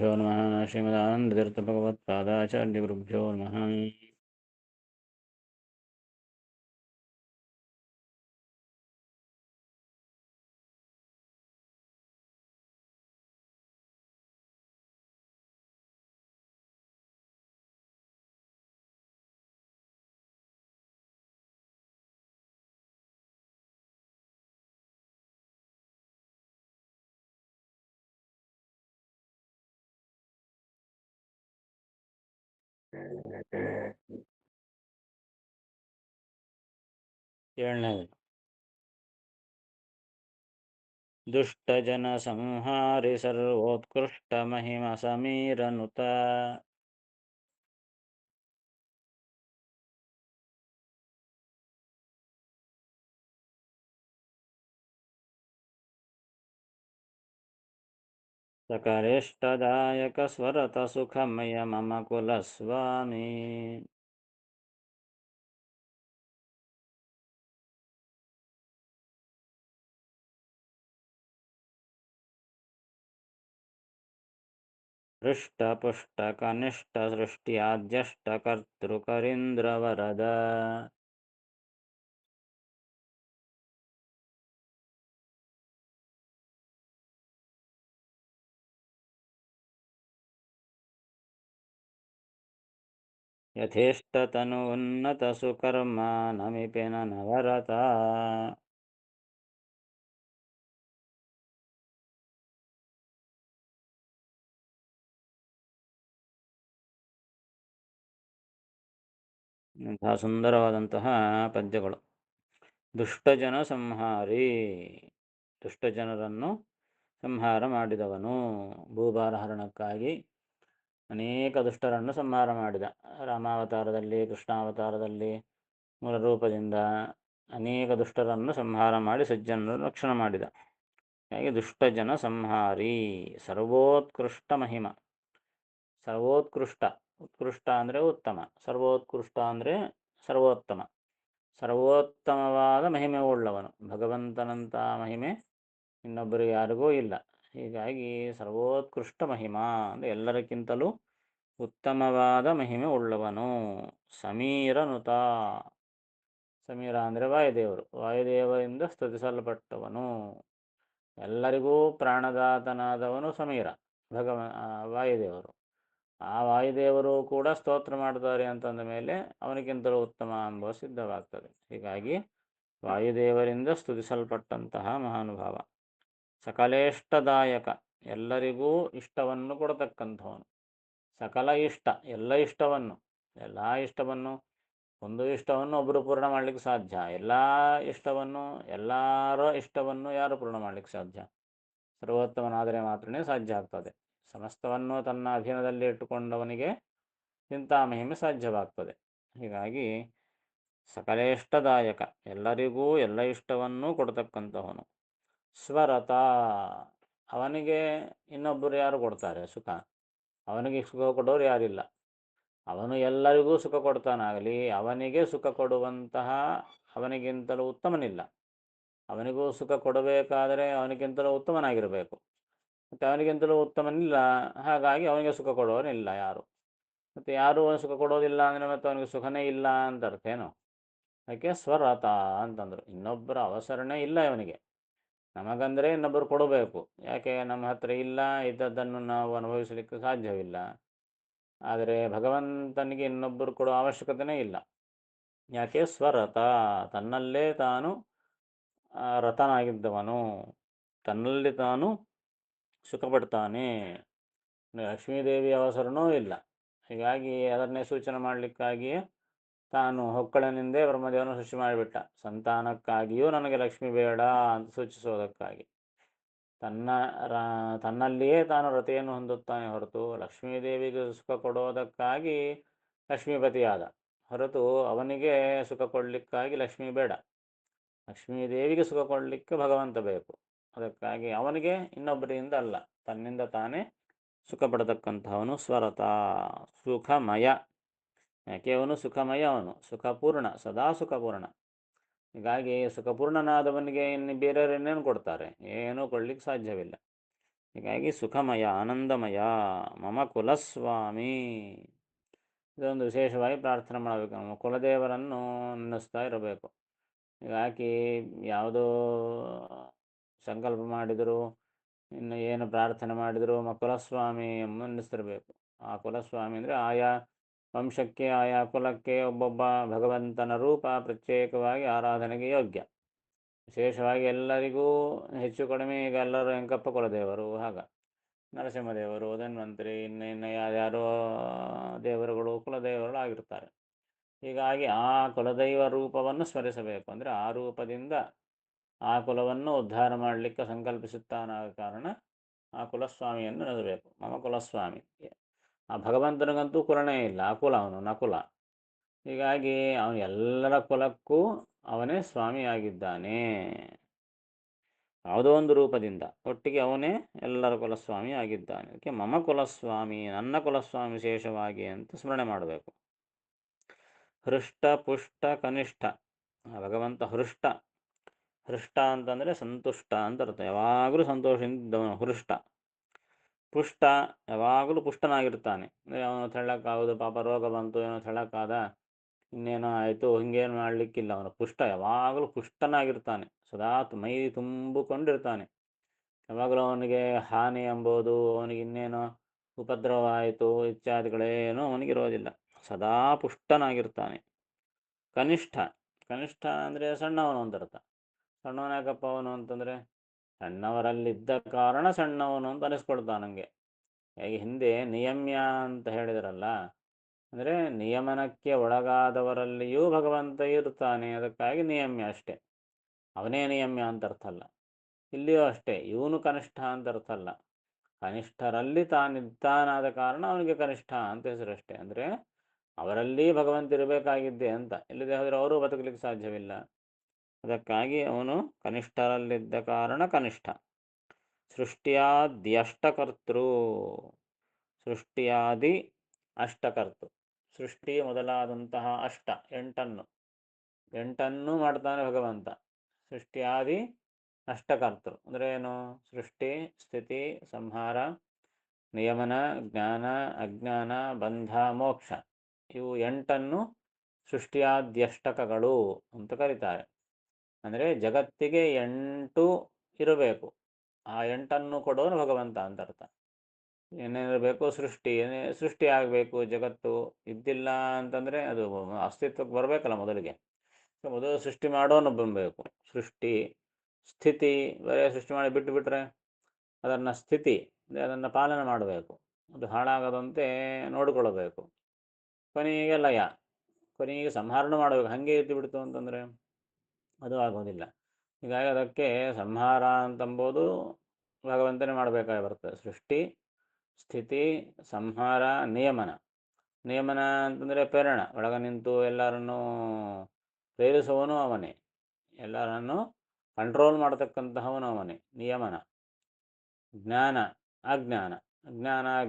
श्रीगुरुभ्यो नमः। श्रीमदानन्दतीर्थभगवत्पादाचार्यगुरुभ्यो नमः. ಏಳನೇದು ದುಷ್ಟಜನ ಸಂಹಾರಿ ಸರ್ವೋತ್ಕೃಷ್ಟ ಮಹಿಮ ಸಮೀರನುತ. ಸಕಲೇಷ್ಟದಾಯಕ ಸ್ವರತ ಸುಖಮಯ ಮಮ ಕುಲಸ್ವಾಮಿ. ಹೃಷ್ಟಪುಷ್ಟ ಕನಿಷ್ಠ ಸೃಷ್ಟ್ಯಾದ್ಯಷ್ಟ ಕರ್ತೃಕರೀಂದ್ರವರದ. ಯಥೇಷ್ಟತನು ಉನ್ನತ ಸುಕರ್ಮ ನಮಿಪೆನ ನವರತ. ಇಂತಹ ಸುಂದರವಾದಂತಹ ಪದ್ಯಗಳು. ದುಷ್ಟಜನ ಸಂಹಾರಿ, ದುಷ್ಟಜನರನ್ನು ಸಂಹಾರ ಮಾಡಿದವನು. ಭೂಭಾರ ಹರಣಕ್ಕಾಗಿ ಅನೇಕ ದುಷ್ಟರನ್ನು ಸಂಹಾರ ಮಾಡಿದ. ರಾಮಾವತಾರದಲ್ಲಿ, ಕೃಷ್ಣಾವತಾರದಲ್ಲಿ, ಮೂಲ ರೂಪದಿಂದ ಅನೇಕ ದುಷ್ಟರನ್ನು ಸಂಹಾರ ಮಾಡಿ ಸಜ್ಜನರನ್ನು ರಕ್ಷಣೆ ಮಾಡಿದ. ಹಾಗೆ ದುಷ್ಟಜನ ಸಂಹಾರಿ, ಸರ್ವೋತ್ಕೃಷ್ಟ ಮಹಿಮ. ಸರ್ವೋತ್ಕೃಷ್ಟ, ಉತ್ಕೃಷ್ಟ ಅಂದರೆ ಉತ್ತಮ, ಸರ್ವೋತ್ಕೃಷ್ಟ ಅಂದರೆ ಸರ್ವೋತ್ತಮ. ಸರ್ವೋತ್ತಮವಾದ ಮಹಿಮೆ ಉಳ್ಳವನು. ಭಗವಂತನಂಥ ಮಹಿಮೆ ಇನ್ನೊಬ್ಬರಿಗೆ ಯಾರಿಗೂ ಇಲ್ಲ. ಹೀಗಾಗಿ ಸರ್ವೋತ್ಕೃಷ್ಟ ಮಹಿಮಾ ಅಂದರೆ ಎಲ್ಲರಿಗಿಂತಲೂ ಉತ್ತಮವಾದ ಮಹಿಮೆ ಉಳ್ಳವನು. ಸಮೀರನುತ, ಸಮೀರ ಅಂದರೆ ವಾಯುದೇವರು, ವಾಯುದೇವರಿಂದ ಸ್ತುತಿಸಲ್ಪಟ್ಟವನು. ಎಲ್ಲರಿಗೂ ಪ್ರಾಣದಾತನಾದವನು ಸಮೀರ, ವಾಯುದೇವರು. ಆ ವಾಯುದೇವರು ಕೂಡ ಸ್ತೋತ್ರ ಮಾಡ್ತಾರೆ ಅಂತಂದ ಮೇಲೆ ಅವನಿಗಿಂತಲೂ ಉತ್ತಮ ಅನುಭವ ಸಿದ್ಧವಾಗ್ತದೆ. ಹೀಗಾಗಿ ವಾಯುದೇವರಿಂದ ಸ್ತುತಿಸಲ್ಪಟ್ಟಂತಹ ಮಹಾನುಭಾವ. ಸಕಲೇಷ್ಟದಾಯಕ, ಎಲ್ಲರಿಗೂ ಇಷ್ಟವನ್ನು ಕೊಡತಕ್ಕಂಥವನು. ಸಕಲ ಇಷ್ಟ, ಎಲ್ಲ ಇಷ್ಟವನ್ನು, ಒಂದು ಇಷ್ಟವನ್ನು ಒಬ್ಬರು ಪೂರ್ಣ ಮಾಡಲಿಕ್ಕೆ ಸಾಧ್ಯ. ಎಲ್ಲ ಇಷ್ಟವನ್ನು, ಎಲ್ಲರ ಇಷ್ಟವನ್ನು ಯಾರು ಪೂರ್ಣ ಮಾಡಲಿಕ್ಕೆ ಸಾಧ್ಯ? ಸರ್ವೋತ್ತಮನಾದರೆ ಮಾತ್ರನೇ ಸಾಧ್ಯ ಆಗ್ತದೆ. ಸಮಸ್ತವನ್ನು ತನ್ನ ಅಧೀನದಲ್ಲಿ ಇಟ್ಟುಕೊಂಡವನಿಗೆ ಇಂಥ ಮಹಿಮೆ ಸಾಧ್ಯವಾಗ್ತದೆ. ಹೀಗಾಗಿ ಸಕಲೇಷ್ಟದಾಯಕ, ಎಲ್ಲರಿಗೂ ಎಲ್ಲ ಇಷ್ಟವನ್ನು ಕೊಡ್ತಕ್ಕಂಥವನು. ಸ್ವರತ, ಅವನಿಗೆ ಇನ್ನೊಬ್ಬರು ಯಾರು ಕೊಡ್ತಾರೆ ಸುಖ? ಅವನಿಗೆ ಸುಖ ಕೊಡೋರು ಯಾರಿಲ್ಲ. ಅವನು ಎಲ್ಲರಿಗೂ ಸುಖ ಕೊಡ್ತಾನಾಗಲಿ, ಅವನಿಗೆ ಸುಖ ಕೊಡುವಂತಹ ಅವನಿಗಿಂತಲೂ ಉತ್ತಮನಿಲ್ಲ. ಅವನಿಗೂ ಸುಖ ಕೊಡಬೇಕಾದರೆ ಅವನಿಗಿಂತಲೂ ಉತ್ತಮನಾಗಿರಬೇಕು. ಮತ್ತು ಅವನಿಗಿಂತಲೂ ಉತ್ತಮನಿಲ್ಲ, ಹಾಗಾಗಿ ಅವನಿಗೆ ಸುಖ ಕೊಡೋನಿಲ್ಲ ಯಾರು. ಮತ್ತು ಯಾರು ಸುಖ ಕೊಡೋದಿಲ್ಲ ಅಂದರೆ ಮತ್ತು ಅವನಿಗೆ ಸುಖನೇ ಇಲ್ಲ ಅಂತ ಅರ್ಥ ಏನು? ಅದಕ್ಕೆ ಸ್ವರತ ಅಂತಂದರು. ಇನ್ನೊಬ್ಬರ ಅವಸರನೇ ಇಲ್ಲ ಇವನಿಗೆ. ನಮಗಂದರೆ ಇನ್ನೊಬ್ಬರು ಕೊಡಬೇಕು. ಯಾಕೆ? ನಮ್ಮ ಹತ್ರ ಇಲ್ಲ, ಇದ್ದದ್ದನ್ನು ನಾವು ಅನುಭವಿಸಲಿಕ್ಕೆ ಸಾಧ್ಯವಿಲ್ಲ. ಆದರೆ ಭಗವಂತನಿಗೆ ಇನ್ನೊಬ್ಬರು ಕೊಡೋ ಅವಶ್ಯಕತೆಯೇ ಇಲ್ಲ. ಯಾಕೆ? ಸ್ವರತ, ತನ್ನಲ್ಲೇ ತಾನು ರತನಾಗಿದ್ದವನು, ತನ್ನಲ್ಲಿ ತಾನು ಸುಖಪಡ್ತಾನೆ. ಲಕ್ಷ್ಮೀದೇವಿಯ ಅವಸರನೂ ಇಲ್ಲ. ಹೀಗಾಗಿ ಅದನ್ನೇ ಸೂಚನೆ ಮಾಡಲಿಕ್ಕಾಗಿಯೇ ತಾನು ಹೊಕ್ಕಳನಿಂದೇ ಬ್ರಹ್ಮದೇವನ ಸೃಷ್ಟಿ ಮಾಡಿಬಿಟ್ಟ. ಸಂತಾನಕ್ಕಾಗಿಯೂ ನನಗೆ ಲಕ್ಷ್ಮಿ ಬೇಡ ಅಂತ ಸೂಚಿಸೋದಕ್ಕಾಗಿ. ತನ್ನಲ್ಲಿಯೇ ತಾನು ರತೆಯನ್ನು ಹೊಂದುತ್ತಾನೆ ಹೊರತು ಲಕ್ಷ್ಮೀದೇವಿಗೆ ಸುಖ ಕೊಡೋದಕ್ಕಾಗಿ ಲಕ್ಷ್ಮೀಪತಿಯಾದ ಹೊರತು ಅವನಿಗೆ ಸುಖ ಕೊಡಲಿಕ್ಕಾಗಿ ಲಕ್ಷ್ಮಿ ಬೇಡ. ಲಕ್ಷ್ಮೀದೇವಿಗೆ ಸುಖ ಕೊಡಲಿಕ್ಕೆ ಭಗವಂತ ಬೇಕು. ಅದಕ್ಕಾಗಿ ಅವನಿಗೆ ಇನ್ನೊಬ್ಬರಿಂದ ಅಲ್ಲ, ತನ್ನಿಂದ ತಾನೇ ಸುಖ ಪಡತಕ್ಕಂಥವನು ಸ್ವರತ. ಸುಖಮಯ, ಯಾಕೆ ಅವನು ಸುಖಮಯ, ಅವನು ಸುಖಪೂರ್ಣ, ಸದಾ ಸುಖಪೂರ್ಣ. ಹೀಗಾಗಿ ಸುಖಪೂರ್ಣನಾದವನಿಗೆ ಇನ್ನು ಬೇರೆಯವ್ರು ಇನ್ನೇನು ಕೊಡ್ತಾರೆ? ಏನೂ ಕೊಡಲಿಕ್ಕೆ ಸಾಧ್ಯವಿಲ್ಲ. ಹೀಗಾಗಿ ಸುಖಮಯ ಆನಂದಮಯ ಮಮ ಕುಲಸ್ವಾಮಿ ಇದೊಂದು ವಿಶೇಷವಾಗಿ ಪ್ರಾರ್ಥನೆ ಮಾಡಬೇಕು. ನಮ್ಮ ಕುಲದೇವರನ್ನು ನೆನೆಸ್ತಾ ಇರಬೇಕು. ಹೀಗಾಗಿ ಯಾವುದೋ ಸಂಕಲ್ಪ ಮಾಡಿದರೂ ಇನ್ನು ಏನು ಪ್ರಾರ್ಥನೆ ಮಾಡಿದರೂ ಕುಲಸ್ವಾಮಿ ಎಂಬ ನೆನೆಸ್ತಿರಬೇಕು. ಆ ಕುಲಸ್ವಾಮಿ ಅಂದರೆ ಆಯಾ ವಂಶಕ್ಕೆ ಆಯಾ ಕುಲಕ್ಕೆ ಒಬ್ಬೊಬ್ಬ ಭಗವಂತನ ರೂಪ ಪ್ರತ್ಯೇಕವಾಗಿ ಆರಾಧನೆಗೆ ಯೋಗ್ಯ. ವಿಶೇಷವಾಗಿ ಎಲ್ಲರಿಗೂ ಹೆಚ್ಚು ಕಡಿಮೆ ಈಗ ಎಲ್ಲರೂ ವೆಂಕಪ್ಪ ಕುಲದೇವರು, ಆಗ ನರಸಿಂಹದೇವರು, ಧನ್ವಂತರಿ, ಇನ್ನು ಯಾರ್ಯಾರೋ ದೇವರುಗಳು ಕುಲದೇವರುಗಳು ಆಗಿರ್ತಾರೆ. ಹೀಗಾಗಿ ಆ ಕುಲದೈವ ರೂಪವನ್ನು ಸ್ಮರಿಸಬೇಕು. ಅಂದರೆ ಆ ರೂಪದಿಂದ ಆ ಕುಲವನ್ನು ಉದ್ಧಾರ ಮಾಡಲಿಕ್ಕೆ ಸಂಕಲ್ಪಿಸುತ್ತಾನಾದ ಕಾರಣ ಆ ಕುಲಸ್ವಾಮಿಯನ್ನು ನೆನೆಸಬೇಕು. ಮಮ ಕುಲಸ್ವಾಮಿ. ಆ ಭಗವಂತನಿಗಂತೂ ಕುಲನೇ ಇಲ್ಲ, ಆ ಕುಲ ಅವನು ನಕುಲ. ಹೀಗಾಗಿ ಅವನು ಎಲ್ಲರ ಕುಲಕ್ಕೂ ಅವನೇ ಸ್ವಾಮಿಯಾಗಿದ್ದಾನೆ. ಯಾವುದೋ ಒಂದು ರೂಪದಿಂದ ಒಟ್ಟಿಗೆ ಅವನೇ ಎಲ್ಲರ ಕುಲಸ್ವಾಮಿ ಆಗಿದ್ದಾನೆ. ಅದಕ್ಕೆ ಮಮ ಕುಲಸ್ವಾಮಿ, ನನ್ನ ಕುಲಸ್ವಾಮಿ ವಿಶೇಷವಾಗಿ ಅಂತ ಸ್ಮರಣೆ ಮಾಡಬೇಕು. ಹೃಷ್ಟ ಪುಷ್ಟ ಕನಿಷ್ಠ. ಭಗವಂತ ಹೃಷ್ಟ. ಹೃಷ್ಟ ಅಂತಂದರೆ ಸಂತುಷ್ಟ ಅಂತ ಅರ್ಥ. ಯಾವಾಗಲೂ ಸಂತೋಷದಿಂದವನು ಹೃಷ್ಟ. ಪುಷ್ಟ, ಯಾವಾಗಲೂ ಪುಷ್ಟನಾಗಿರ್ತಾನೆ. ಅಂದರೆ ಅವನು ತೆಳ್ಳಕ್ಕಾಗೋದು, ಪಾಪ ರೋಗ ಬಂತು, ಏನೋ ತೆಳ್ಳಕ್ಕಾದ, ಇನ್ನೇನೋ ಆಯಿತು, ಹಿಂಗೇನು ಮಾಡಲಿಕ್ಕಿಲ್ಲ. ಅವನು ಪುಷ್ಟ, ಯಾವಾಗಲೂ ಪುಷ್ಟನಾಗಿರ್ತಾನೆ. ಸದಾ ಮೈ ತುಂಬಿಕೊಂಡಿರ್ತಾನೆ. ಯಾವಾಗಲೂ ಅವನಿಗೆ ಹಾನಿ ಎಂಬುದು, ಅವನಿಗೆ ಇನ್ನೇನೋ ಉಪದ್ರವ ಆಯಿತು ಇತ್ಯಾದಿಗಳೇನೂ ಅವನಿಗಿರೋದಿಲ್ಲ. ಸದಾ ಪುಷ್ಟನಾಗಿರ್ತಾನೆ. ಕನಿಷ್ಠ. ಕನಿಷ್ಠ ಅಂದರೆ ಸಣ್ಣವನು ಅಂತ ಅರ್ಥ. ಸಣ್ಣವನು ಯಾಕಪ್ಪ ಅವನು ಅಂತಂದರೆ ಸಣ್ಣವರಲ್ಲಿದ್ದ ಕಾರಣ ಸಣ್ಣವನು ಅಂತ ಅನಿಸ್ಕೊಳ್ತಾನೆ ನನಗೆ. ಹೇಗೆ ಹಿಂದೆ ನಿಯಮ್ಯ ಅಂತ ಹೇಳಿದರಲ್ಲ, ಅಂದರೆ ನಿಯಮನಕ್ಕೆ ಒಳಗಾದವರಲ್ಲಿಯೂ ಭಗವಂತ ಇರ್ತಾನೆ, ಅದಕ್ಕಾಗಿ ನಿಯಮ್ಯ ಅಷ್ಟೆ. ಅವನೇ ನಿಯಮ್ಯ ಅಂತ ಅರ್ಥ ಅಲ್ಲ. ಇಲ್ಲಿಯೂ ಅಷ್ಟೇ, ಇವನು ಕನಿಷ್ಠ ಅಂತ ಅರ್ಥ ಅಲ್ಲ. ಕನಿಷ್ಠರಲ್ಲಿ ತಾನಿದ್ದಾನಾದ ಕಾರಣ ಅವನಿಗೆ ಕನಿಷ್ಠ ಅಂತ ಹೆಸರಷ್ಟೇ. ಅಂದರೆ ಅವರಲ್ಲಿ ಭಗವಂತ ಇರಬೇಕಾಗಿದ್ದೆ ಅಂತ. ಇಲ್ಲದೆ ಹೋದರೆ ಅವರು ಬದುಕಲಿಕ್ಕೆ ಸಾಧ್ಯವಿಲ್ಲ. ಅದಕ್ಕಾಗಿ ಅವನು ಕನಿಷ್ಠರಲ್ಲಿದ್ದ ಕಾರಣ ಕನಿಷ್ಠ. ಸೃಷ್ಟಿಯಾದ್ಯಷ್ಟಕರ್ತೃ. ಸೃಷ್ಟಿಯಾದಿ ಅಷ್ಟಕರ್ತೃ. ಸೃಷ್ಟಿ ಮೊದಲಾದಂತಹ ಅಷ್ಟ, ಎಂಟನ್ನು ಮಾಡ್ತಾನೆ ಭಗವಂತ. ಸೃಷ್ಟಿಯಾದಿ ಅಷ್ಟಕರ್ತೃ ಅಂದರೆ ಏನು? ಸೃಷ್ಟಿ, ಸ್ಥಿತಿ, ಸಂಹಾರ, ನಿಯಮನ, ಜ್ಞಾನ, ಅಜ್ಞಾನ, ಬಂಧ, ಮೋಕ್ಷ. ಇವು ಎಂಟನ್ನು ಸೃಷ್ಟಿಯಾದ್ಯಷ್ಟಕಗಳು ಅಂತ ಕರೀತಾರೆ. ಅಂದರೆ ಜಗತ್ತಿಗೆ 8 ಇರಬೇಕು. ಆ 8 ಕೊಡೋನು ಭಗವಂತ ಅಂತ ಅರ್ಥ. ಏನೇನಿರಬೇಕು? ಸೃಷ್ಟಿ ಆಗಬೇಕು. ಜಗತ್ತು ಇದ್ದಿಲ್ಲ ಅಂತಂದರೆ ಅದು ಅಸ್ತಿತ್ವಕ್ಕೆ ಬರಬೇಕಲ್ಲ ಮೊದಲಿಗೆ. ಮೊದಲು ಸೃಷ್ಟಿ ಮಾಡೋನು ಬಂಬೇಕು. ಸೃಷ್ಟಿ, ಸ್ಥಿತಿ, ಬೇರೆ ಸೃಷ್ಟಿ ಮಾಡಿ ಬಿಟ್ಟರೆ ಅದನ್ನು ಸ್ಥಿತಿ, ಅದನ್ನು ಪಾಲನೆ ಮಾಡಬೇಕು. ಅದು ಹಾಳಾಗದಂತೆ ನೋಡಿಕೊಳ್ಳಬೇಕು. ಕೊನೆಗೆ ಲಯ, ಕೊನೆಗೆ ಸಂಹಾರಣ ಮಾಡಬೇಕು. ಹಾಗೆ ಇದ್ದು ಬಿಡ್ತು ಅಂತಂದರೆ ಅದು ಆಗೋದಿಲ್ಲ. ಹೀಗಾಗಿ ಅದಕ್ಕೆ ಸಂಹಾರ ಅಂತಂಬೋದು ಭಗವಂತನೇ ಮಾಡಬೇಕಾಗಿ ಬರ್ತದೆ. ಸೃಷ್ಟಿ, ಸ್ಥಿತಿ, ಸಂಹಾರ, ನಿಯಮನ. ನಿಯಮನ ಅಂತಂದರೆ ಪ್ರೇರಣ, ಒಳಗೆ ನಿಂತು ಎಲ್ಲರನ್ನೂ ಪ್ರೇರಿಸುವವನು ಅವನೇ, ಎಲ್ಲರನ್ನು ಕಂಟ್ರೋಲ್ ಮಾಡತಕ್ಕಂತಹವನು ಅವನೇ. ನಿಯಮನ. ಜ್ಞಾನ, ಅಜ್ಞಾನ.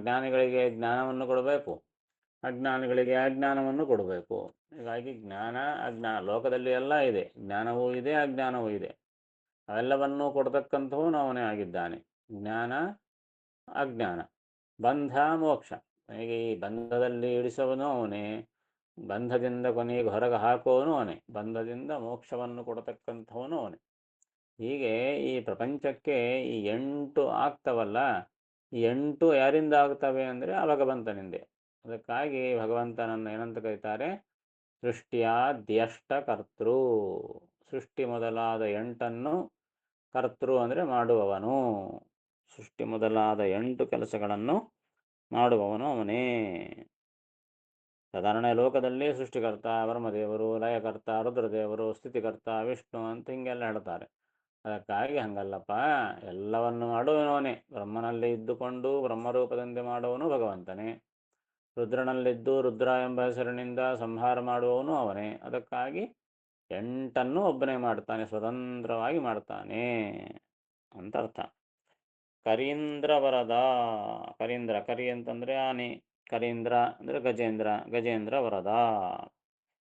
ಜ್ಞಾನಿಗಳಿಗೆ ಜ್ಞಾನವನ್ನು ಕೊಡಬೇಕು, ಅಜ್ಞಾನಿಗಳಿಗೆ ಅಜ್ಞಾನವನ್ನು ಕೊಡಬೇಕು. ಹೀಗಾಗಿ ಜ್ಞಾನ ಅಜ್ಞಾನ ಲೋಕದಲ್ಲಿ ಎಲ್ಲ ಇದೆ. ಜ್ಞಾನವೂ ಇದೆ, ಅಜ್ಞಾನವೂ ಇದೆ. ಅವೆಲ್ಲವನ್ನೂ ಕೊಡ್ತಕ್ಕಂಥವನು ಅವನೇ ಆಗಿದ್ದಾನೆ. ಜ್ಞಾನ, ಅಜ್ಞಾನ, ಬಂಧ, ಮೋಕ್ಷ. ಕೊನೆಗೆ ಈ ಬಂಧದಲ್ಲಿ ಇಳಿಸುವನು ಅವನೇ, ಬಂಧದಿಂದ ಕೊನೆಗೆ ಹೊರಗೆ ಹಾಕುವವನು ಅವನೇ, ಬಂಧದಿಂದ ಮೋಕ್ಷವನ್ನು ಕೊಡತಕ್ಕಂಥವನು ಅವನೇ. ಹೀಗೆ ಈ ಪ್ರಪಂಚಕ್ಕೆ ಈ 8 ಆಗ್ತವಲ್ಲ, ಈ 8 ಯಾರಿಂದ ಆಗ್ತವೆ ಅಂದರೆ ಆ ಭಗವಂತನಿಂದೆ. ಅದಕ್ಕಾಗಿ ಭಗವಂತನನ್ನು ಏನಂತ ಕರೀತಾರೆ? ಸೃಷ್ಟಿಯಾದ್ಯಷ್ಟಕರ್ತೃ. ಸೃಷ್ಟಿ ಮೊದಲಾದ 8 ಕರ್ತೃ ಅಂದರೆ ಮಾಡುವವನು. ಸೃಷ್ಟಿ ಮೊದಲಾದ 8 ಕೆಲಸಗಳನ್ನು ಮಾಡುವವನು ಅವನೇ. ಸಾಧಾರಣ ಲೋಕದಲ್ಲಿ ಸೃಷ್ಟಿಕರ್ತ ಬ್ರಹ್ಮದೇವರು, ಲಯಕರ್ತ ರುದ್ರದೇವರು, ಸ್ಥಿತಿಕರ್ತ ವಿಷ್ಣು ಅಂತ ಹಿಂಗೆಲ್ಲ ಹೇಳ್ತಾರೆ. ಅದಕ್ಕಾಗಿ ಹಂಗಲ್ಲಪ್ಪ, ಎಲ್ಲವನ್ನು ಮಾಡುವವನೇ. ಬ್ರಹ್ಮನಲ್ಲಿ ಇದ್ದುಕೊಂಡು ಬ್ರಹ್ಮರೂಪದಿಂದ ಮಾಡುವವನು ಭಗವಂತನೇ. ರುದ್ರನಲ್ಲಿದ್ದು ರುದ್ರ ಎಂಬ ಹೆಸರಿನಿಂದ ಸಂಹಾರ ಮಾಡುವವನು ಅವನೇ. ಅದಕ್ಕಾಗಿ 8 ಒಬ್ಬನೇ ಮಾಡ್ತಾನೆ, ಸ್ವತಂತ್ರವಾಗಿ ಮಾಡ್ತಾನೆ ಅಂತ ಅರ್ಥ. ಕರೀಂದ್ರ ವರದ. ಕರೀಂದ್ರ, ಕರಿ ಅಂತಂದರೆ ಆನೆ, ಕರೀಂದ್ರ ಅಂದರೆ ಗಜೇಂದ್ರ, ಗಜೇಂದ್ರ ವರದ.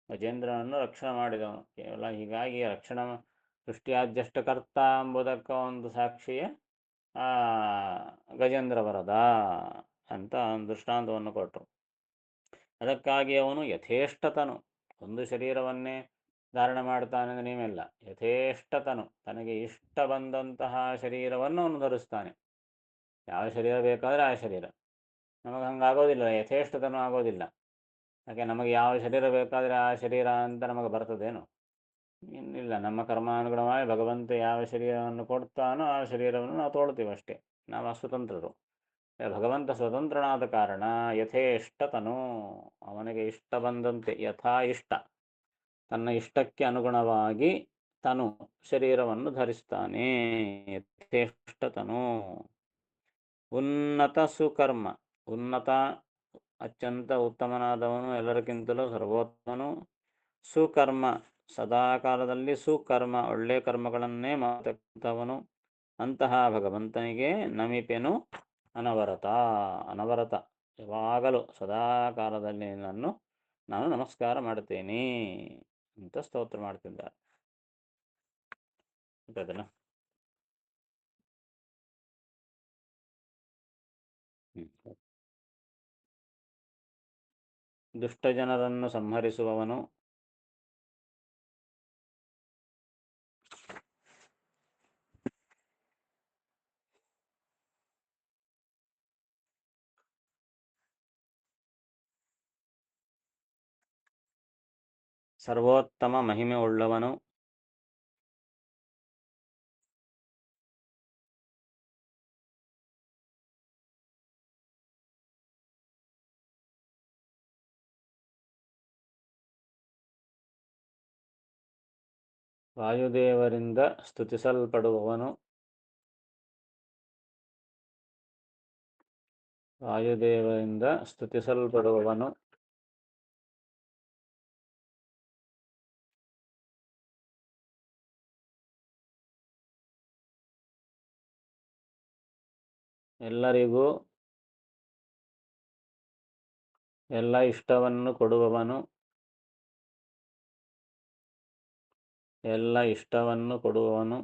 ಗಜೇಂದ್ರನನ್ನು ರಕ್ಷಣೆ ಮಾಡಿದವನು ಕೇವಲ. ಹೀಗಾಗಿ ರಕ್ಷಣೆ ಸೃಷ್ಟಿಯಾದ್ಯಷ್ಟಕರ್ತ ಎಂಬುದಕ್ಕೆ ಒಂದು ಸಾಕ್ಷಿಯೇ ಆ ಗಜೇಂದ್ರ ವರದ ಅಂತ ಒಂದು ದೃಷ್ಟಾಂತವನ್ನು ಕೊಟ್ಟರು. ಅದಕ್ಕಾಗಿ ಅವನು ಯಥೇಷ್ಟತನು ಒಂದು ಶರೀರವನ್ನೇ ಧಾರಣೆ ಮಾಡ್ತಾನೆ ಅಂದರೆ ನೀವೆಲ್ಲ ಯಥೇಷ್ಟತನು ತನಗೆ ಇಷ್ಟ ಬಂದಂತಹ ಶರೀರವನ್ನು ಅವನು ಧರಿಸ್ತಾನೆ. ಯಾವ ಶರೀರ ಬೇಕಾದರೆ ಆ ಶರೀರ. ನಮಗೆ ಹಂಗಾಗೋದಿಲ್ಲ, ಯಥೇಷ್ಟತನು ಆಗೋದಿಲ್ಲ. ಯಾಕೆ ನಮಗೆ ಯಾವ ಶರೀರ ಬೇಕಾದರೆ ಆ ಶರೀರ ಅಂತ ನಮಗೆ ಬರ್ತದೇನು? ಇನ್ನಿಲ್ಲ. ನಮ್ಮ ಕರ್ಮಾನುಗುಣವಾಗಿ ಭಗವಂತ ಯಾವ ಶರೀರವನ್ನು ಕೊಡ್ತಾನೋ ಆ ಶರೀರವನ್ನು ನಾವು ತೊಳ್ತೀವಿ ಅಷ್ಟೇ. ನಾವು ಸ್ವತಂತ್ರರು. ಭಗವಂತ ಸ್ವತಂತ್ರನಾದ ಕಾರಣ ಯಥೇಷ್ಟತನು ಅವನಿಗೆ ಇಷ್ಟ ಬಂದಂತೆ ಯಥಾ ಇಷ್ಟ ತನ್ನ ಇಷ್ಟಕ್ಕೆ ಅನುಗುಣವಾಗಿ ತನು ಶರೀರವನ್ನು ಧರಿಸ್ತಾನೆ. ಯಥೇಷ್ಟತನು ಉನ್ನತ ಸುಕರ್ಮ. ಉನ್ನತ ಅತ್ಯಂತ ಉತ್ತಮನಾದವನು, ಎಲ್ಲರಿಗಿಂತಲೂ ಸರ್ವೋತ್ತಮನು. ಸುಕರ್ಮ ಸದಾಕಾಲದಲ್ಲಿ ಸುಕರ್ಮ ಒಳ್ಳೆಯ ಕರ್ಮಗಳನ್ನೇ ಮಾಡತಕ್ಕಂಥವನು. ಅಂತಹ ಭಗವಂತನಿಗೆ ನಮಿಪೆನು ಅನವರತ. ಅನವರತ ಯಾವಾಗಲೂ ಸದಾಕಾಲದಲ್ಲಿ ನಾನು ನಮಸ್ಕಾರ ಮಾಡುತ್ತೇನೆ ಅಂತ ಸ್ತೋತ್ರ ಮಾಡ್ತಿದ್ದಾರೆ. ಅದನ್ನ ದುಷ್ಟ ಜನರನ್ನು ಸಂಹರಿಸುವವನು, ಸರ್ವೋತ್ತಮ ಮಹಿಮೆ ಉಳ್ಳವನು, ವಾಯುದೇವರಿಂದ ಸ್ತುತಿಸಲ್ಪಡುವವನು, ವಾಯುದೇವರಿಂದ ಸ್ತುತಿಸಲ್ಪಡುವವನು, ಎಲ್ಲರಿಗೂ ಎಲ್ಲ ಇಷ್ಟವನ್ನು ಕೊಡುವವನು, ಎಲ್ಲ ಇಷ್ಟವನ್ನು ಕೊಡುವವನು,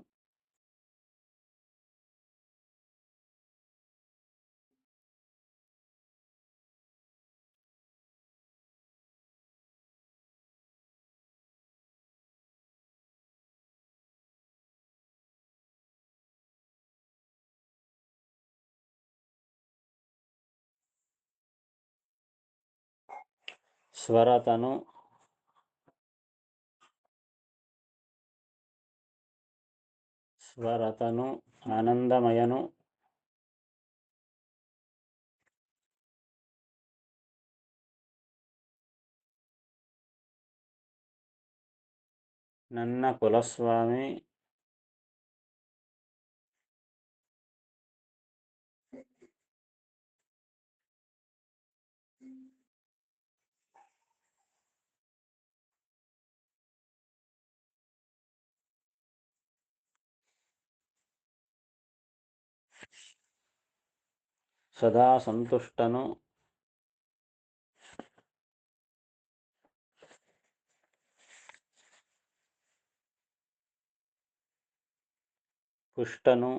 ಸ್ವರತನು, ಸ್ವರತನು ಆನಂದಮಯನು, ನನ್ನ ಕುಲಸ್ವಾಮಿ, ಸದಾ ಸಂತುಷ್ಟನು, ಪುಷ್ಟನು,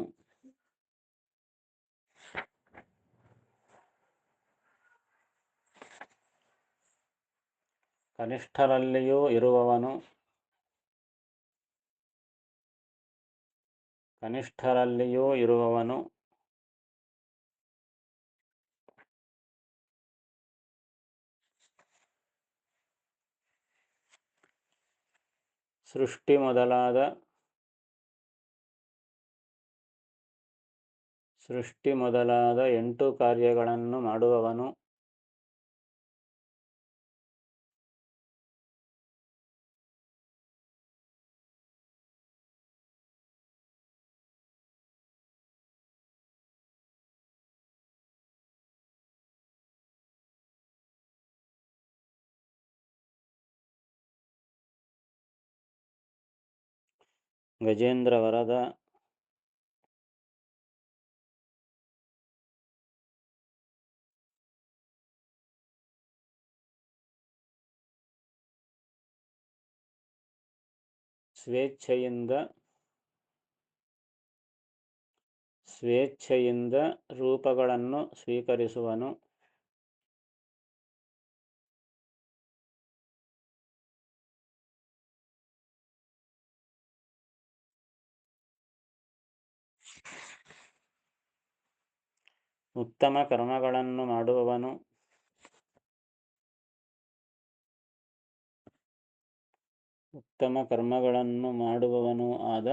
ಕನಿಷ್ಠರಲ್ಲಿಯೂ ಇರುವವನು, ಕನಿಷ್ಠರಲ್ಲಿಯೂ ಇರುವವನು, ಸೃಷ್ಟಿ ಮೊದಲಾದ 8 ಕಾರ್ಯಗಳನ್ನು ಮಾಡುವವನು, ಗಜೇಂದ್ರ ವರದ, ಸ್ವೇಚ್ಛೆಯಿಂದ ಸ್ವೇಚ್ಛೆಯಿಂದ ರೂಪಗಳನ್ನು ಸ್ವೀಕರಿಸುವನು. ಉತ್ತಮ ಕರ್ಮಗಳನ್ನು ಮಾಡುವವನು. ಉತ್ತಮ ಕರ್ಮಗಳನ್ನು ಮಾಡುವವನೂ ಆದ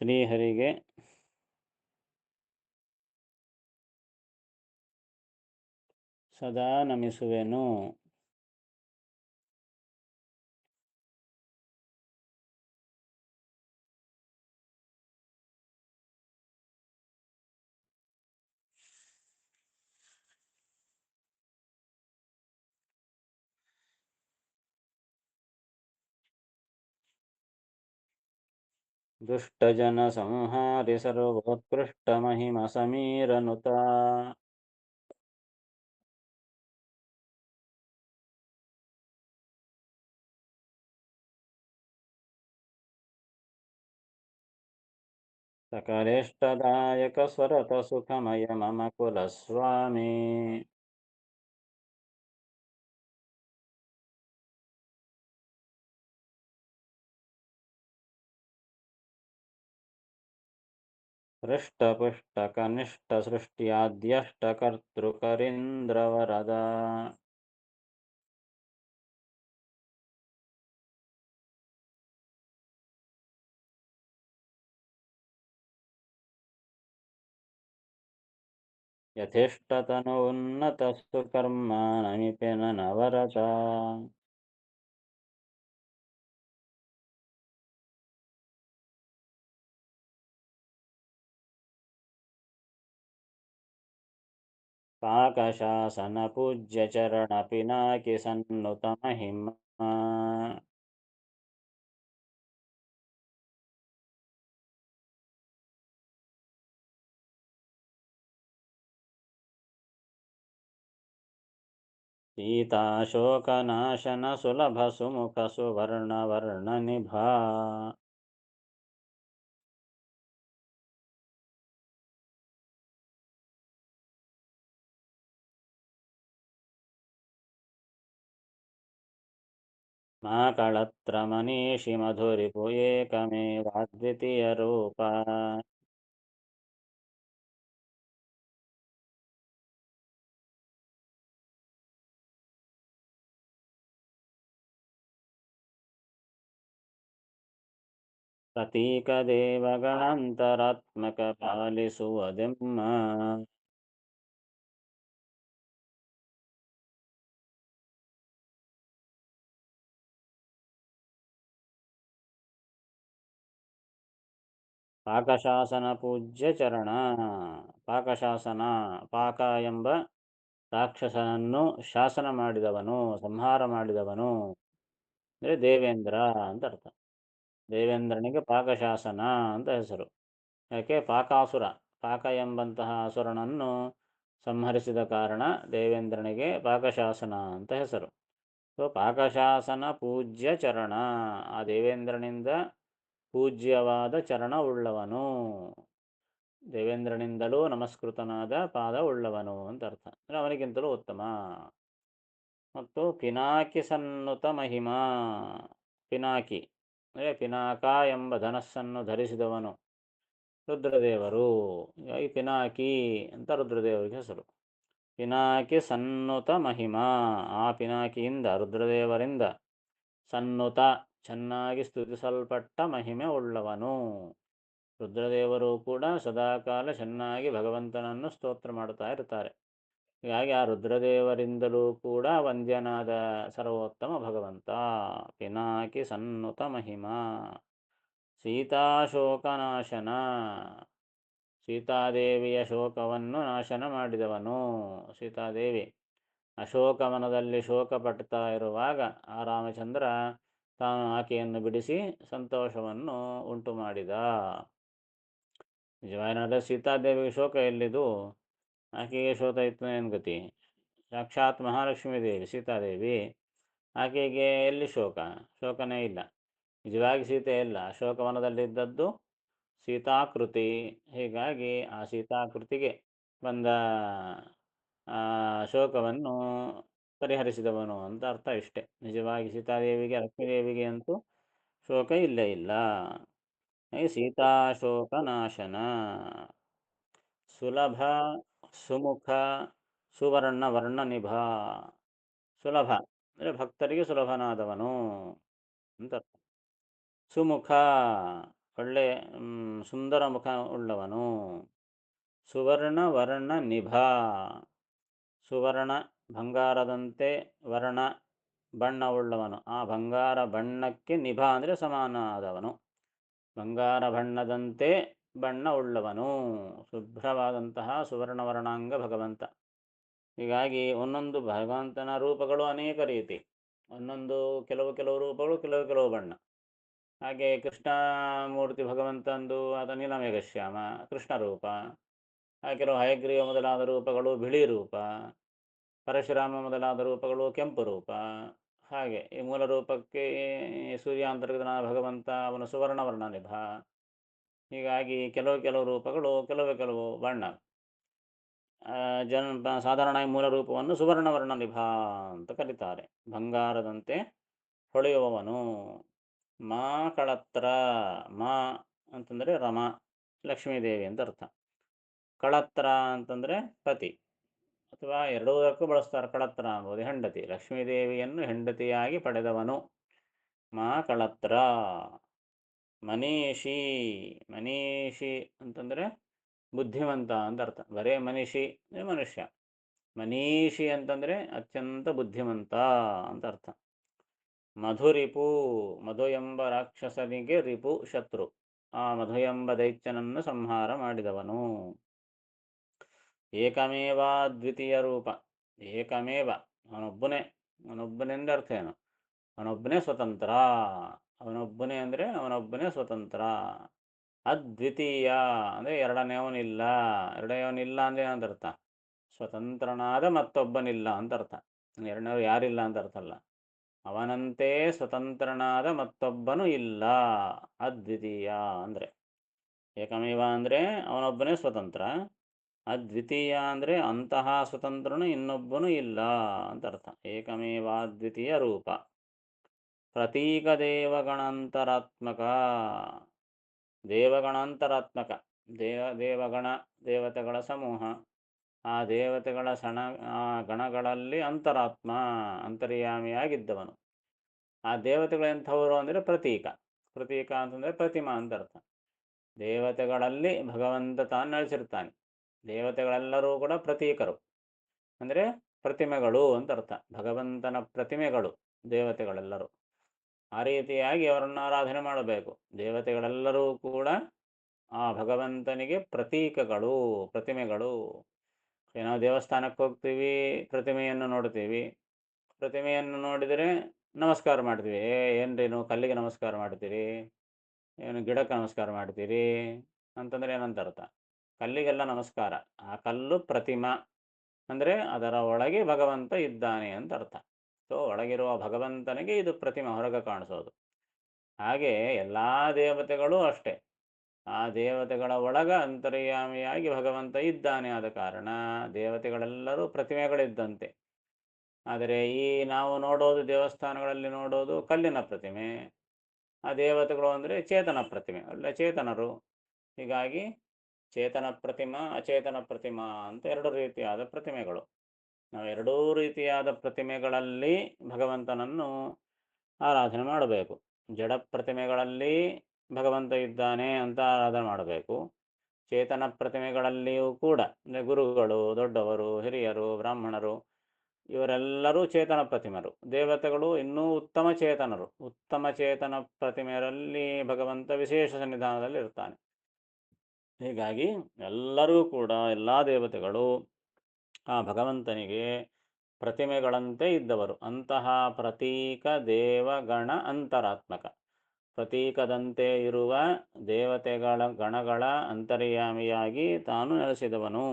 ಶ್ರೀಹರಿಗೆ ಸದಾ ನಮಿಸುವೆನು. ದುಷ್ಟಜನ ಸಂಹಾರಿ ಸರ್ವೋತ್ಕೃಷ್ಟ ಮಹಿಮ ಸಮೀರನುತ. ಸಕಲೇಷ್ಟದಾಯಕ ಸ್ವರತ ಸುಖಮಯ ಮಮ ಕುಲಸ್ವಾಮಿ. ಹೃಷ್ಟಪುಷ್ಟ ಕನಿಷ್ಠ ಸೃಷ್ಟ್ಯಾದ್ಯಷ್ಟ ಕರ್ತೃಕರೀಂದ್ರವರದ. ಯಥೇಷ್ಟತನು ಉನ್ನತ ಸುಕರ್ಮ ನಮಿಪೆನ ನವರತ. ಪಾಕಶಾಸನ ಪೂಜ್ಯ ಚರಣ ಪಿನಾಕಿ ಸನ್ನುತ ಮಹಿಮ. ಸೀತಾಶೋಕನಾಶನ ಸುಲಭ ಸುಮುಖ ಸುವರ್ಣ ವರ್ಣ ನಿಭಾ. ಮಾಕಳತ್ರ ಮನೀಷಿ ಮಧುರಿಪು ಏಕಮೇವಾದ್ವಿತೀಯ ರೂಪ. ಪ್ರತೀಕ ದೇವಗಣಾಂತರಾತ್ಮಕ ಪಾಲಿಸುವುದೆಮ್ಮ. ಪಾಕಶಾಸನ ಪೂಜ್ಯ ಚರಣ. ಪಾಕಶಾಸನ, ಪಾಕ ಎಂಬ ರಾಕ್ಷಸನನ್ನು ಶಾಸನ ಮಾಡಿದವನು, ಸಂಹಾರ ಮಾಡಿದವನು ಅಂದರೆ ದೇವೇಂದ್ರ ಅಂತ ಅರ್ಥ. ದೇವೇಂದ್ರನಿಗೆ ಪಾಕಶಾಸನ ಅಂತ ಹೆಸರು. ಯಾಕೆ? ಪಾಕಾಸುರ, ಪಾಕ ಎಂಬಂತಹ ಅಸುರನನ್ನು ಸಂಹರಿಸಿದ ಕಾರಣ ದೇವೇಂದ್ರನಿಗೆ ಪಾಕಶಾಸನ ಅಂತ ಹೆಸರು. ಸೊ ಪಾಕಶಾಸನ ಪೂಜ್ಯ ಚರಣ, ಆ ದೇವೇಂದ್ರನಿಂದ ಪೂಜ್ಯವಾದ ಚರಣ ಉಳ್ಳವನು, ದೇವೇಂದ್ರನಿಂದಲೂ ನಮಸ್ಕೃತನಾದ ಪಾದ ಉಳ್ಳವನು ಅಂತ ಅರ್ಥ. ಅಂದರೆ ಅವನಿಗಿಂತಲೂ ಉತ್ತಮ. ಮತ್ತು ಪಿನಾಕಿ ಸನ್ನುತ ಮಹಿಮಾ, ಪಿನಾಕಿ ಅಂದರೆ ಪಿನಾಕ ಎಂಬ ಧನಸ್ಸನ್ನು ಧರಿಸಿದವನು ರುದ್ರದೇವರು. ಈ ಪಿನಾಕಿ ಅಂತ ರುದ್ರದೇವರಿಗೆ ಹೆಸರು. ಪಿನಾಕಿ ಸನ್ನುತ ಮಹಿಮಾ, ಆ ಪಿನಾಕಿಯಿಂದ ರುದ್ರದೇವರಿಂದ ಸನ್ನುತ ಚೆನ್ನಾಗಿ ಸ್ತುತಿಸಲ್ಪಟ್ಟ ಮಹಿಮೆ ಉಳ್ಳವನು. ರುದ್ರದೇವರು ಕೂಡ ಸದಾಕಾಲ ಚೆನ್ನಾಗಿ ಭಗವಂತನನ್ನು ಸ್ತೋತ್ರ ಮಾಡ್ತಾ ಇರ್ತಾರೆ. ಹೀಗಾಗಿ ಆ ರುದ್ರದೇವರಿಂದಲೂ ಕೂಡ ವಂದ್ಯನಾದ ಸರ್ವೋತ್ತಮ ಭಗವಂತ. ಪಿನಾಕಿ ಸನ್ನುತ ಮಹಿಮಾ. ಸೀತಾಶೋಕನಾಶನ, ಸೀತಾದೇವಿಯ ಶೋಕವನ್ನು ನಾಶನ ಮಾಡಿದವನು. ಸೀತಾದೇವಿ ಅಶೋಕವನದಲ್ಲಿ ಶೋಕ ಪಡ್ತಾ ಇರುವಾಗ ಆ ರಾಮಚಂದ್ರ ತಾನು ಆಕೆಯನ್ನು ಬಿಡಿಸಿ ಸಂತೋಷವನ್ನು ಉಂಟು ಮಾಡಿದ. ನಿಜವಾದ ಸೀತಾದೇವಿಗೆ ಶೋಕ ಎಲ್ಲಿದು? ಆಕೆಗೆ ಶೋಕ ಇತ್ತು ಏನು ಗತಿ? ಸಾಕ್ಷಾತ್ ಮಹಾಲಕ್ಷ್ಮೀ ದೇವಿ ಸೀತಾದೇವಿ ಆಕೆಗೆ ಎಲ್ಲಿ ಶೋಕ? ಶೋಕನೇ ಇಲ್ಲ. ನಿಜವಾಗಿ ಸೀತೆ ಇಲ್ಲ, ಅಶೋಕವನದಲ್ಲಿದ್ದದ್ದು ಸೀತಾಕೃತಿ. ಹೀಗಾಗಿ ಆ ಸೀತಾಕೃತಿಗೆ ಬಂದ ಶೋಕವನ್ನು ಪರಿಹರಿಸಿದವನು ಅಂತ ಅರ್ಥ ಇಷ್ಟೆ. ನಿಜವಾಗಿ ಸೀತಾದೇವಿಗೆ ಲಕ್ಷ್ಮೀದೇವಿಗೆ ಅಂತೂ ಶೋಕ ಇಲ್ಲೇ ಇಲ್ಲ. ಸೀತಾಶೋಕನಾಶನ. ಸುಲಭ ಸುಮುಖ ಸುವರ್ಣ ವರ್ಣನಿಭ. ಸುಲಭ ಅಂದರೆ ಭಕ್ತರಿಗೆ ಸುಲಭನಾದವನು ಅಂತ ಅರ್ಥ. ಸುಮುಖ ಒಳ್ಳೆ ಸುಂದರ ಮುಖ ಉಳ್ಳವನು. ಸುವರ್ಣ ವರ್ಣ ನಿಭ. ಸುವರ್ಣ ಬಂಗಾರದಂತೆ ವರ್ಣ ಬಣ್ಣವುಳ್ಳವನು. ಆ ಬಂಗಾರ ಬಣ್ಣಕ್ಕೆ ನಿಭ ಅಂದರೆ ಸಮಾನ ಆದವನು. ಬಂಗಾರ ಬಣ್ಣದಂತೆ ಬಣ್ಣ ಉಳ್ಳವನು, ಶುಭ್ರವಾದಂತಹ ಸುವರ್ಣವರ್ಣಾಂಗ ಭಗವಂತ. ಹೀಗಾಗಿ ಒಂದೊಂದು ಭಗವಂತನ ರೂಪಗಳು ಅನೇಕ ರೀತಿ, ಒಂದೊಂದು ಕೆಲವು ರೂಪಗಳು ಕೆಲವು ಬಣ್ಣ. ಹಾಗೆ ಕೃಷ್ಣಮೂರ್ತಿ ಭಗವಂತಂದು ಆತ ನೀಲಮೇಘಶ್ಯಾಮ ಕೃಷ್ಣ ರೂಪ. ಹಾಗೆ ಕೆಲವು ಹಯಗ್ರೀವ ಮೊದಲಾದ ರೂಪಗಳು ಬಿಳಿ ರೂಪ, ಪರಶುರಾಮ ಮೊದಲಾದ ರೂಪಗಳು ಕೆಂಪು ರೂಪ. ಹಾಗೆ ಈ ಮೂಲ ರೂಪಕ್ಕೆ ಸೂರ್ಯಾಂತರ್ಗತನಾದ ಭಗವಂತ ಅವನು ಸುವರ್ಣವರ್ಣ ನಿಭ. ಹೀಗಾಗಿ ಕೆಲವು ರೂಪಗಳು ಕೆಲವು ಬಣ್ಣ. ಸಾಧಾರಣ ಮೂಲ ರೂಪವನ್ನು ಸುವರ್ಣವರ್ಣ ನಿಭ ಅಂತ ಕರೀತಾರೆ. ಬಂಗಾರದಂತೆ ಹೊಳೆಯುವವನು. ಮಾ ಕಳತ್ರ. ಮಾ ಅಂತಂದರೆ ರಮ, ಲಕ್ಷ್ಮೀದೇವಿ ಅಂತ ಅರ್ಥ. ಕಳತ್ರ ಅಂತಂದರೆ ಪತಿ, ಅಥವಾ ಎರಡೂದಕ್ಕೂ ಬಳಸ್ತಾರೆ. ಕಳತ್ರ ಅಂಬೋದು ಹೆಂಡತಿ. ಲಕ್ಷ್ಮೀದೇವಿಯನ್ನು ಹೆಂಡತಿಯಾಗಿ ಪಡೆದವನು ಮಾ ಕಳತ್ರ. ಮನೀಷಿ. ಮನೀಷಿ ಅಂತಂದರೆ ಬುದ್ಧಿವಂತ ಅಂತ ಅರ್ಥ. ಬರೇ ಮನೀಷಿ ಅಂದರೆ ಮನುಷ್ಯ. ಮನೀಷಿ ಅಂತಂದರೆ ಅತ್ಯಂತ ಬುದ್ಧಿವಂತ ಅಂತ ಅರ್ಥ. ಮಧುರಿಪು. ಮಧು ಎಂಬ ರಾಕ್ಷಸನಿಗೆ ರಿಪು ಶತ್ರು. ಆ ಮಧು ಎಂಬ ದೈತ್ಯನನ್ನು ಸಂಹಾರ ಮಾಡಿದವನು. ಏಕಮೇವ ದ್ವಿತೀಯ ರೂಪ. ಏಕಮೇವ ಅವನೊಬ್ಬನೆಂದ ಅರ್ಥ ಏನು? ಅವನೊಬ್ಬನೇ ಸ್ವತಂತ್ರ. ಅವನೊಬ್ಬನೇ ಸ್ವತಂತ್ರ. ಅದ್ವಿತೀಯ ಅಂದರೆ ಎರಡನೇವನಿಲ್ಲ. ಎರಡನೇವನಿಲ್ಲ ಅಂದರೆ ಏನಂತ ಅರ್ಥ? ಸ್ವತಂತ್ರನಾದ ಮತ್ತೊಬ್ಬನಿಲ್ಲ ಅಂತ ಅರ್ಥ. ಎರಡನೇವರು ಯಾರಿಲ್ಲ ಅಂತ ಅರ್ಥ ಅಲ್ಲ. ಅವನಂತೆ ಸ್ವತಂತ್ರನಾದ ಮತ್ತೊಬ್ಬನು ಇಲ್ಲ. ಅದ್ವಿತೀಯ ಅಂದರೆ ಏಕಮೇವ ಅಂದರೆ ಅವನೊಬ್ಬನೇ ಸ್ವತಂತ್ರ. ಅದ್ವಿತೀಯ ಅಂದರೆ ಅಂತಹ ಸ್ವತಂತ್ರನು ಇನ್ನೊಬ್ಬನು ಇಲ್ಲ ಅಂತ ಅರ್ಥ. ಏಕಮೇವಾದ್ವಿತೀಯ ರೂಪ. ಪ್ರತೀಕ ದೇವಗಣಾಂತರಾತ್ಮಕ. ದೇವಗಣಾಂತರಾತ್ಮಕ. ದೇವಗಣ ದೇವತೆಗಳ ಸಮೂಹ. ಆ ದೇವತೆಗಳ ಗಣಗಳಲ್ಲಿ ಅಂತರಾತ್ಮ ಅಂತರ್ಯಾಮಿಯಾಗಿದ್ದವನು. ಆ ದೇವತೆಗಳು ಎಂಥವರು ಅಂದರೆ ಪ್ರತೀಕ. ಪ್ರತೀಕ ಅಂತಂದರೆ ಪ್ರತಿಮಾ ಅಂತ ಅರ್ಥ. ದೇವತೆಗಳಲ್ಲಿ ಭಗವಂತ ತಾನು ನೆಲೆಸಿರ್ತಾನೆ. ದೇವತೆಗಳೆಲ್ಲರೂ ಕೂಡ ಪ್ರತೀಕರು ಅಂದರೆ ಪ್ರತಿಮೆಗಳು ಅಂತ ಅರ್ಥ. ಭಗವಂತನ ಪ್ರತಿಮೆಗಳು ದೇವತೆಗಳೆಲ್ಲರೂ. ಆ ರೀತಿಯಾಗಿ ಅವರನ್ನು ಆರಾಧನೆ ಮಾಡಬೇಕು. ದೇವತೆಗಳೆಲ್ಲರೂ ಕೂಡ ಆ ಭಗವಂತನಿಗೆ ಪ್ರತೀಕಗಳು, ಪ್ರತಿಮೆಗಳು. ನಾವು ದೇವಸ್ಥಾನಕ್ಕೆ ಹೋಗ್ತೀವಿ, ಪ್ರತಿಮೆಯನ್ನು ನೋಡ್ತೀವಿ. ಪ್ರತಿಮೆಯನ್ನು ನೋಡಿದರೆ ನಮಸ್ಕಾರ ಮಾಡ್ತೀವಿ. ಏನ್ರಿ ನೀವು ಕಲ್ಲಿಗೆ ನಮಸ್ಕಾರ ಮಾಡ್ತೀರಿ, ಏನು ಗಿಡಕ್ಕೆ ನಮಸ್ಕಾರ ಮಾಡ್ತೀರಿ ಅಂತಂದರೆ ಏನಂತ ಅರ್ಥ? ಕಲ್ಲಿಗೆಲ್ಲ ನಮಸ್ಕಾರ. ಆ ಕಲ್ಲು ಪ್ರತಿಮಾ ಅಂದರೆ ಅದರ ಒಳಗೆ ಭಗವಂತ ಇದ್ದಾನೆ ಅಂತ ಅರ್ಥ. ಸೊ ಒಳಗಿರುವ ಭಗವಂತನಿಗೆ ಇದು ಪ್ರತಿಮೆ, ಹೊರಗೆ ಕಾಣಿಸೋದು. ಹಾಗೆ ಎಲ್ಲ ದೇವತೆಗಳು ಅಷ್ಟೇ. ಆ ದೇವತೆಗಳ ಒಳಗ ಅಂತರ್ಯಾಮಿಯಾಗಿ ಭಗವಂತ ಇದ್ದಾನೆ. ಆದ ಕಾರಣ ದೇವತೆಗಳೆಲ್ಲರೂ ಪ್ರತಿಮೆಗಳಿದ್ದಂತೆ. ಆದರೆ ಈ ನಾವು ನೋಡೋದು ದೇವಸ್ಥಾನಗಳಲ್ಲಿ ನೋಡೋದು ಕಲ್ಲಿನ ಪ್ರತಿಮೆ. ಆ ದೇವತೆಗಳು ಅಂದರೆ ಚೇತನ ಪ್ರತಿಮೆ, ಒಳ್ಳೆ ಚೇತನರು. ಹೀಗಾಗಿ ಚೇತನ ಪ್ರತಿಮಾ ಅಚೇತನ ಪ್ರತಿಮಾ ಅಂತ ಎರಡು ರೀತಿಯಾದ ಪ್ರತಿಮೆಗಳು. ನಾವು ಎರಡೂ ರೀತಿಯಾದ ಪ್ರತಿಮೆಗಳಲ್ಲಿ ಭಗವಂತನನ್ನು ಆರಾಧನೆ ಮಾಡಬೇಕು. ಜಡ ಪ್ರತಿಮೆಗಳಲ್ಲಿ ಭಗವಂತ ಇದ್ದಾನೆ ಅಂತ ಆರಾಧನೆ ಮಾಡಬೇಕು. ಚೇತನ ಪ್ರತಿಮೆಗಳಲ್ಲಿಯೂ ಕೂಡ ಅಂದರೆ ಗುರುಗಳು, ದೊಡ್ಡವರು, ಹಿರಿಯರು, ಬ್ರಾಹ್ಮಣರು ಇವರೆಲ್ಲರೂ ಚೇತನ ಪ್ರತಿಮೆರು. ದೇವತೆಗಳು ಇನ್ನೂ ಉತ್ತಮ ಚೇತನರು. ಉತ್ತಮ ಚೇತನ ಪ್ರತಿಮೆಯಲ್ಲಿ ಭಗವಂತ ವಿಶೇಷ ಸನ್ನಿಧಾನದಲ್ಲಿ ಇರ್ತಾನೆ. ಹೀಗಾಗಿ ಎಲ್ಲರೂ ಕೂಡ ಎಲ್ಲ ದೇವತೆಗಳು ಆ ಭಗವಂತನಿಗೆ ಪ್ರತಿಮೆಗಳಂತೆ ಇದ್ದವರು. ಅಂತಹ ಪ್ರತೀಕ ದೇವಗಣ ಅಂತರಾತ್ಮಕ. ಪ್ರತೀಕದಂತೆ ಇರುವ ದೇವತೆಗಳ ಗಣಗಳ ಅಂತರ್ಯಾಮಿಯಾಗಿ ತಾನು ನೆಲೆಸಿದವನು.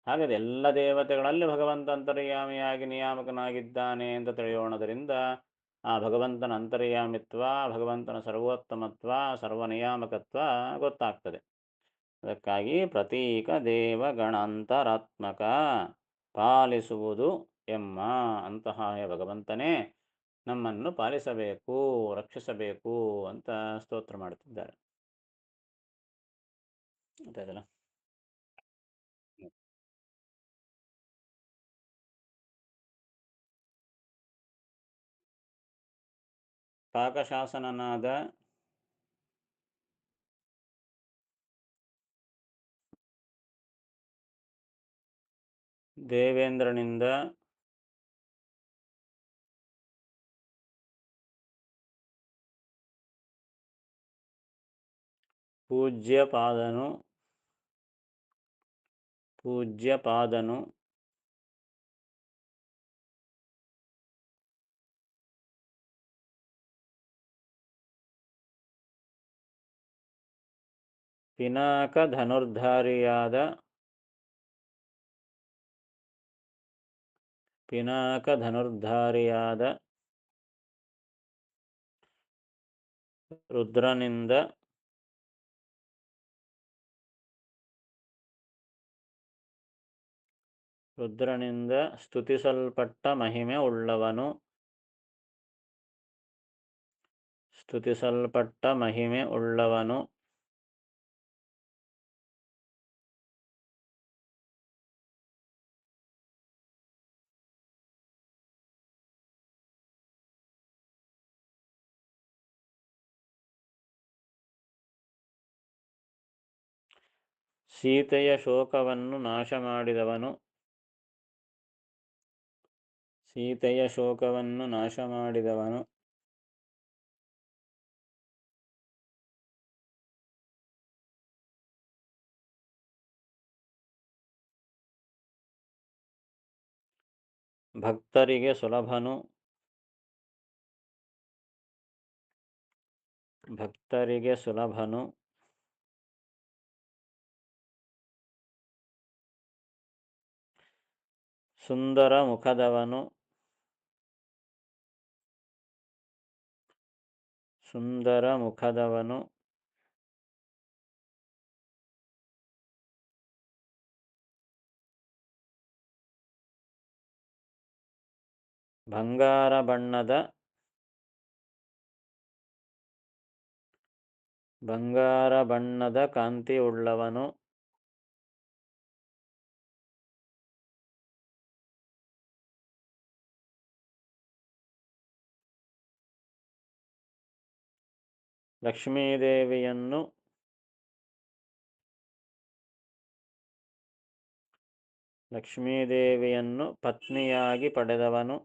ಹಾಗಾದರೆ ಎಲ್ಲ ದೇವತೆಗಳಲ್ಲಿ ಭಗವಂತ ಅಂತರ್ಯಾಮಿಯಾಗಿ ನಿಯಾಮಕನಾಗಿದ್ದಾನೆ ಅಂತ ತಿಳಿಯೋಣದರಿಂದ ಆ ಭಗವಂತನ ಅಂತರ್ಯಾಮಿತ್ವ, ಭಗವಂತನ ಸರ್ವೋತ್ತಮತ್ವ, ಸರ್ವನಿಯಾಮಕತ್ವ ಗೊತ್ತಾಗ್ತದೆ. ಅದಕ್ಕಾಗಿ ಪ್ರತೀಕ ದೇವಗಣಾಂತರಾತ್ಮಕ ಪಾಲಿಸುವುದು ಎಮ್ಮ ಅಂತಹ ಭಗವಂತನೇ ನಮ್ಮನ್ನು ಪಾಲಿಸಬೇಕು, ರಕ್ಷಿಸಬೇಕು ಅಂತ ಸ್ತೋತ್ರ ಮಾಡುತ್ತಿದ್ದಾರೆ. ಗೊತ್ತಾಯ್ತಲ್ಲ? ಪಾಕಶಾಸನನಾದ ದೇವೇಂದ್ರನಿಂದ ಪೂಜ್ಯಪಾದನು ಪಿನಾಕಧನುರ್ಧಾರಿಯಾದ ರುದ್ರನಿಂದ ಸ್ತುತಿಸಲ್ಪಟ್ಟ ಮಹಿಮೆ ಉಳ್ಳವನು ಸೀತೆಯ ಶೋಕವನ್ನು ನಾಶ ಮಾಡಿದವನು ಭಕ್ತರಿಗೆ ಸುಲಭನು ಸುಂದರ ಮುಖದವನು ಬಂಗಾರ ಬಣ್ಣದ ಕಾಂತಿಯುಳ್ಳವನು ಲಕ್ಷ್ಮೀದೇವಿಯನ್ನು ಪತ್ನಿಯಾಗಿ ಪಡೆದವನು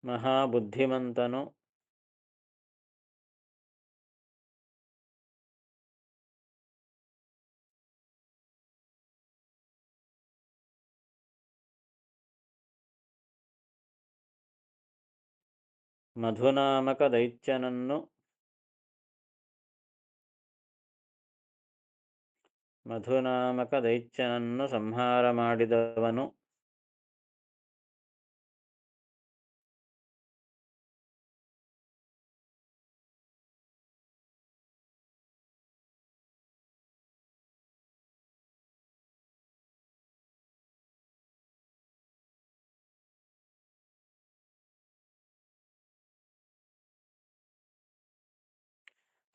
ಮಹಾಬುದ್ಧಿಮಂತನು ಮಧುನಾಮಕ ದೈತ್ಯನನ್ನು ಸಂಹಾರ ಮಾಡಿದವನು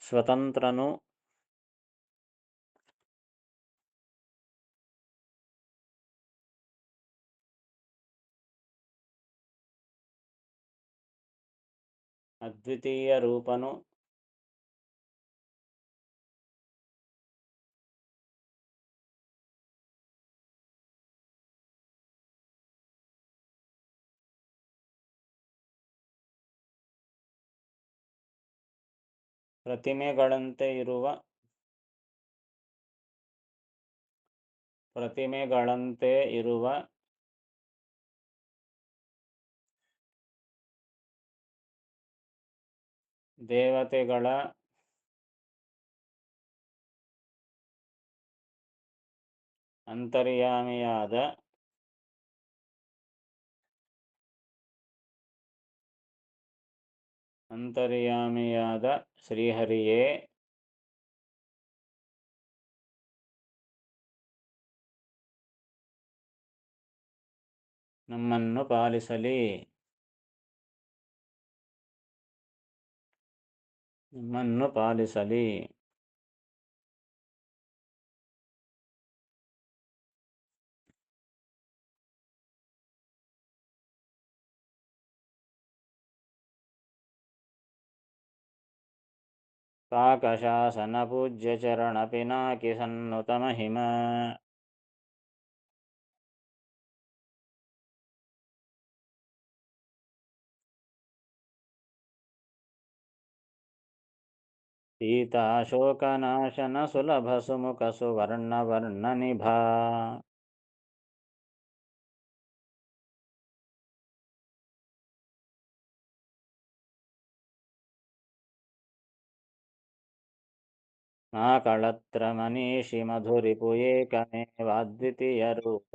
ಸ್ವತಂತ್ರನು ಅದ್ವಿತೀಯ ರೂಪನು ಪ್ರತಿಮೆಗಳಂತೆ ಇರುವ ಪ್ರತಿಮೆಗಳಂತೆ ಇರುವ ದೇವತೆಗಳ ಅಂತರ್ಯಾಮಿಯಾದ ಶ್ರೀಹರಿಯೇ ನಮ್ಮನ್ನು ಪಾಲಿಸಲಿ. ಕಾಕಶಾಸನ ಪೂಜ್ಯ ಚರಣ ಪಿನಾಕಿ ಸನ್ನುತ ಮಹಿಮ ಸೀತಾಶೋಕನಾಶನ ಸುಲಭ ಸುಮುಖ ಸುವರ್ಣ ವರ್ಣ ನಿಭಾ ನಾಕಳತ್ರ ಮನೀಷಿ ಮಧುರಿಪು ಏಕಮೇವಾದ್ವಿತೀಯ ರೂಪ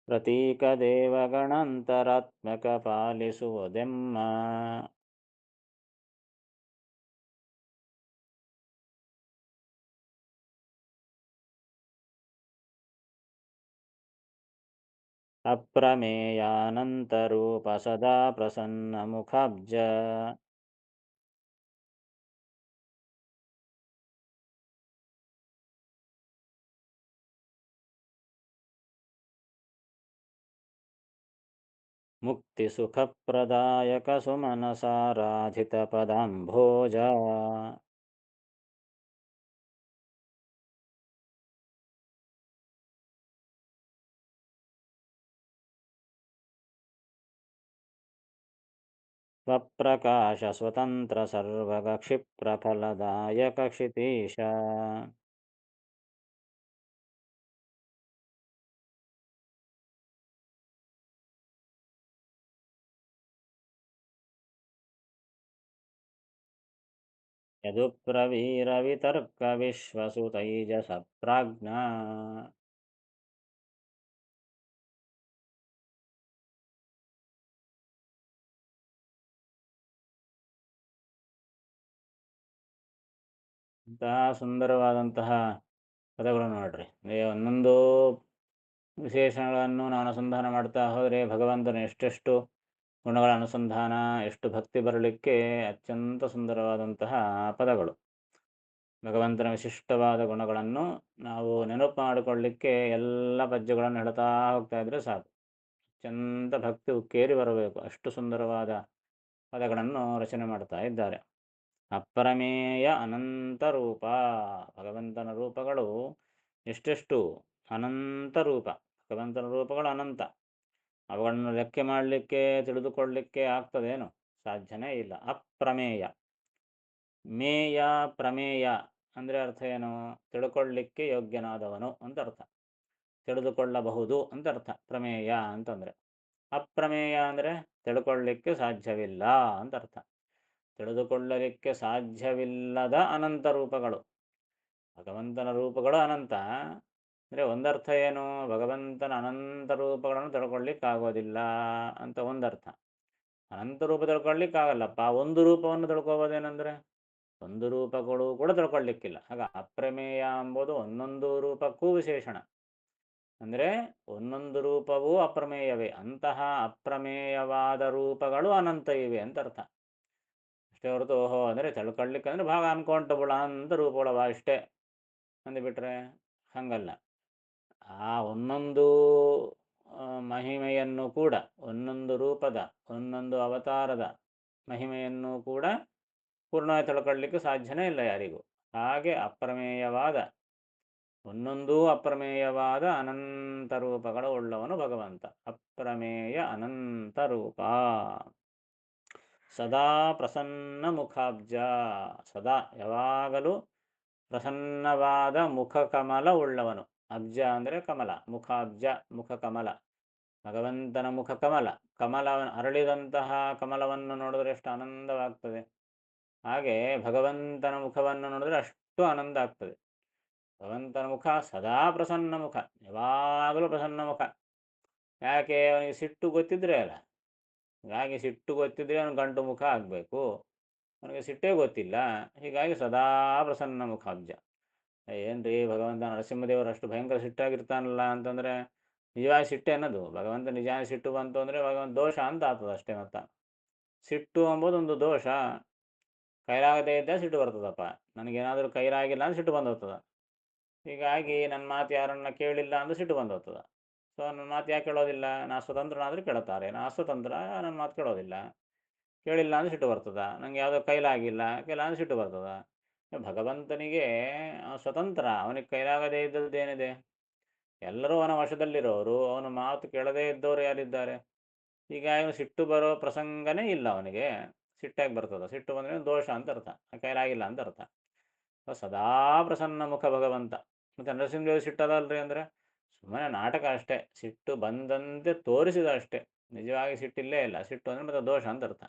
ಪ್ರತೀಕ ದೇವಗಣಾಂತರಾತ್ಮಕ ಪಾಲಿಸುವುದೆಮ್ಮ. ಅಪ್ರಮೇಯಾನಂತರೂಪ ಸದಾ ಪ್ರಸನ್ನ ಮುಖಾಬ್ಜ ಮುಕ್ತಿ ಸುಖಪ್ರದಾಯಕ ಸುಮನಸಾರಾಧಿತ ಪದಾಂಭೋಜ ಸ್ವಪ್ರಕಾಶ ಸ್ವತಂತ್ರ ಸರ್ವಗ ಕ್ಷಿಪ್ರಫಲದಾಯಕ ಕ್ಷಿತೀಶ ಯದುಪ್ರವೀರ ವಿತರ್ಕ ವಿಶ್ವಸುತೈಜಸ ಪ್ರಾಜ್ಞಾ ಇಂತಹ ಸುಂದರವಾದಂತಹ ಪದಗಳು ನೋಡ್ರಿ. ಒಂದೊಂದು ವಿಶೇಷಣಗಳನ್ನು ನಾವು ಅನುಸಂಧಾನ ಮಾಡ್ತಾ ಹೋದರೆ ಭಗವಂತನ ಎಷ್ಟೆಷ್ಟು ಗುಣಗಳ ಅನುಸಂಧಾನ, ಎಷ್ಟು ಭಕ್ತಿ ಬರಲಿಕ್ಕೆ ಅತ್ಯಂತ ಸುಂದರವಾದಂತಹ ಪದಗಳು. ಭಗವಂತನ ವಿಶಿಷ್ಟವಾದ ಗುಣಗಳನ್ನು ನಾವು ನೆನಪು ಮಾಡಿಕೊಳ್ಳಿಕ್ಕೆ ಎಲ್ಲ ಪದ್ಯಗಳನ್ನು ಹೇಳ್ತಾ ಹೋಗ್ತಾ ಇದ್ರೆ ಸಾಕು. ಅತ್ಯಂತ ಭಕ್ತಿ ಉಕ್ಕೇರಿ ಬರಬೇಕು, ಅಷ್ಟು ಸುಂದರವಾದ ಪದಗಳನ್ನು ರಚನೆ ಮಾಡ್ತಾ ಇದ್ದಾರೆ. ಅಪ್ರಮೇಯ ಅನಂತ ರೂಪ, ಭಗವಂತನ ರೂಪಗಳು ಎಷ್ಟೆಷ್ಟು ಅನಂತ ರೂಪ. ಭಗವಂತನ ರೂಪಗಳು ಅನಂತ, ಅವುಗಳನ್ನು ಲೆಕ್ಕ ಮಾಡಲಿಕ್ಕೆ ತಿಳಿದುಕೊಳ್ಳಲಿಕ್ಕೆ ಆಗ್ತದೇನು? ಸಾಧ್ಯನೇ ಇಲ್ಲ. ಅಪ್ರಮೇಯ, ಮೇಯ ಪ್ರಮೇಯ ಅಂದರೆ ಅರ್ಥ ಏನು? ತಿಳ್ಕೊಳ್ಳಿಕ್ಕೆ ಯೋಗ್ಯನಾದವನು ಅಂತ ಅರ್ಥ, ತಿಳಿದುಕೊಳ್ಳಬಹುದು ಅಂತ ಅರ್ಥ ಪ್ರಮೇಯ ಅಂತಂದರೆ. ಅಪ್ರಮೇಯ ಅಂದರೆ ತಿಳ್ಕೊಳ್ಳಿಕ್ಕೆ ಸಾಧ್ಯವಿಲ್ಲ ಅಂತ ಅರ್ಥ. ತಿಳಿದುಕೊಳ್ಳಲಿಕ್ಕೆ ಸಾಧ್ಯವಿಲ್ಲದ ಅನಂತ ರೂಪಗಳು. ಭಗವಂತನ ರೂಪಗಳು ಅನಂತ ಅಂದರೆ ಒಂದರ್ಥ ಏನು? ಭಗವಂತನ ಅನಂತ ರೂಪಗಳನ್ನು ತಿಳ್ಕೊಳ್ಳಿಕ್ಕಾಗೋದಿಲ್ಲ ಅಂತ ಒಂದರ್ಥ. ಅನಂತ ರೂಪ ತಿಳ್ಕೊಳ್ಳಿಕ್ಕಾಗಲ್ಲಪ್ಪ, ಒಂದು ರೂಪವನ್ನು ತಿಳ್ಕೊಬೋದೇನೆಂದರೆ ಒಂದು ರೂಪಗಳು ಕೂಡ ತಿಳ್ಕೊಳ್ಳಿಕ್ಕಿಲ್ಲ. ಆಗ ಅಪ್ರಮೇಯ ಎಂಬುದು ಒಂದೊಂದು ರೂಪಕ್ಕೂ ವಿಶೇಷಣ. ಅಂದರೆ ಒಂದೊಂದು ರೂಪವೂ ಅಪ್ರಮೇಯವೇ, ಅಂತಹ ಅಪ್ರಮೇಯವಾದ ರೂಪಗಳು ಅನಂತ ಇವೆ ಅಂತ ಅರ್ಥ. ಅಷ್ಟೇ ಹೊರತು ಓಹೋ ಅಂದರೆ ತಿಳ್ಕೊಳ್ಳಿಕ್ಕೆ ಅಂದರೆ ಭಾಗ ಅನ್ಕೌಂಟಬಲ್ ಅನಂತ ರೂಪಗಳವ ಅಷ್ಟೇ ಅಂದುಬಿಟ್ರೆ ಹಂಗಲ್ಲ. ಆ ಒಂದೊಂದು ಮಹಿಮೆಯನ್ನು ಕೂಡ, ಒಂದೊಂದು ರೂಪದ ಒಂದೊಂದು ಅವತಾರದ ಮಹಿಮೆಯನ್ನು ಕೂಡ ಪೂರ್ಣವಾಗಿ ತಿಳ್ಕೊಳ್ಳಿಕ್ಕೆ ಸಾಧ್ಯನೇ ಇಲ್ಲ ಯಾರಿಗೂ. ಹಾಗೆ ಅಪ್ರಮೇಯವಾದ ಒಂದೊಂದೂ ಅಪ್ರಮೇಯವಾದ ಅನಂತ ರೂಪಗಳ ಉಳ್ಳವನು ಭಗವಂತ. ಅಪ್ರಮೇಯ ಅನಂತ ರೂಪ. ಸದಾ ಪ್ರಸನ್ನ ಮುಖಾಬ್ಜ. ಸದಾ ಯಾವಾಗಲೂ ಪ್ರಸನ್ನವಾದ ಮುಖಕಮಲ ಉಳ್ಳವನು. ಅಬ್ಜ ಅಂದರೆ ಕಮಲ, ಮುಖಾಬ್ಜ ಮುಖಕಮಲ. ಭಗವಂತನ ಮುಖ ಕಮಲ. ಕಮಲ ಅರಳಿದಂತಹ ಕಮಲವನ್ನು ನೋಡಿದ್ರೆ ಎಷ್ಟು ಆನಂದವಾಗ್ತದೆ. ಹಾಗೆ ಭಗವಂತನ ಮುಖವನ್ನು ನೋಡಿದ್ರೆ ಅಷ್ಟು ಆನಂದ ಆಗ್ತದೆ. ಭಗವಂತನ ಮುಖ ಸದಾ ಪ್ರಸನ್ನ ಮುಖ, ಯಾವಾಗಲೂ ಪ್ರಸನ್ನ ಮುಖ. ಯಾಕೆ? ಅವನಿಗೆ ಸಿಟ್ಟು ಗೊತ್ತಿದ್ರೆ ಅಲ್ಲ. ಹೀಗಾಗಿ ಸಿಟ್ಟು ಗೊತ್ತಿದ್ರೆ ಅವನು ಗಂಟು ಮುಖ ಆಗಬೇಕು. ಅವನಿಗೆ ಸಿಟ್ಟೇ ಗೊತ್ತಿಲ್ಲ, ಹೀಗಾಗಿ ಸದಾ ಪ್ರಸನ್ನ ಮುಖಾಬ್ಜ. ಏನ್ರಿ ಭಗವಂತ ನರಸಿಂಹದೇವರು ಅಷ್ಟು ಭಯಂಕರ ಸಿಟ್ಟಾಗಿರ್ತಾನಲ್ಲ ಅಂತಂದರೆ ನಿಜವಾಗಿ ಸಿಟ್ಟೆ ಅನ್ನೋದು. ಭಗವಂತ ನಿಜವಾಗಿ ಸಿಟ್ಟು ಬಂತು ಅಂದರೆ ಭಗವಂತ ದೋಷ ಅಂತ ಆಗ್ತದೆ ಅಷ್ಟೇ. ಮತ್ತು ಸಿಟ್ಟು ಎಂಬುದು ಒಂದು ದೋಷ. ಕೈಲಾಗದೇ ಇದ್ದ ಸಿಟ್ಟು ಬರ್ತದಪ್ಪ. ನನಗೇನಾದರೂ ಕೈಲಾಗಿಲ್ಲ ಅಂದ್ರೆ ಸಿಟ್ಟು ಬಂದು ಹೋಗ್ತದೆ. ಹೀಗಾಗಿ ನನ್ನ ಮಾತು ಯಾರನ್ನ ಕೇಳಿಲ್ಲ ಅಂದ್ರೆ ಸಿಟ್ಟು ಬಂದು ಹೋಗ್ತದೆ. ಸೊ ನನ್ನ ಮಾತು ಯಾಕೆ ಕೇಳೋದಿಲ್ಲ? ನಾ ಸ್ವತಂತ್ರನಾದರೂ ಕೇಳುತ್ತಾರೆ, ನಾ ಸ್ವತಂತ್ರ, ನನ್ನ ಮಾತು ಕೇಳೋದಿಲ್ಲ. ಕೇಳಿಲ್ಲ ಅಂದ್ರೆ ಸಿಟ್ಟು ಬರ್ತದೆ. ನನಗೆ ಯಾವುದೋ ಕೈಲಾಗಿಲ್ಲ, ಅಂದ್ರೆ ಸಿಟ್ಟು ಬರ್ತದೆ. ಭಗವಂತನಿಗೆ ಸ್ವತಂತ್ರ, ಅವನಿಗೆ ಕೈಲಾಗದೇ ಇದ್ದದ್ದೇನಿದೆ? ಎಲ್ಲರೂ ಅವನ ವಶದಲ್ಲಿರೋರು, ಅವನ ಮಾತು ಕೇಳದೇ ಇದ್ದವರು ಯಾರಿದ್ದಾರೆ? ಹೀಗಾಗಿ ಸಿಟ್ಟು ಬರೋ ಪ್ರಸಂಗನೇ ಇಲ್ಲ ಅವನಿಗೆ. ಸಿಟ್ಟಾಗಿ ಬರ್ತದೆ. ಸಿಟ್ಟು ಬಂದರೆ ದೋಷ ಅಂತ ಅರ್ಥ, ಕೈಲಾಗಿಲ್ಲ ಅಂತ ಅರ್ಥ. ಸದಾ ಪ್ರಸನ್ನ ಮುಖ ಭಗವಂತ. ಮತ್ತು ನರಸಿಂಹದೇವರು ಸಿಟ್ಟದಲ್ರಿ ಅಂದರೆ ಸುಮ್ಮನೆ ನಾಟಕ ಅಷ್ಟೇ. ಸಿಟ್ಟು ಬಂದಂತೆ ತೋರಿಸಿದ ಅಷ್ಟೇ, ನಿಜವಾಗಿ ಸಿಟ್ಟಿಲ್ಲೇ ಇಲ್ಲ. ಸಿಟ್ಟು ಅಂದರೆ ಮತ್ತೆ ದೋಷ ಅಂತ ಅರ್ಥ.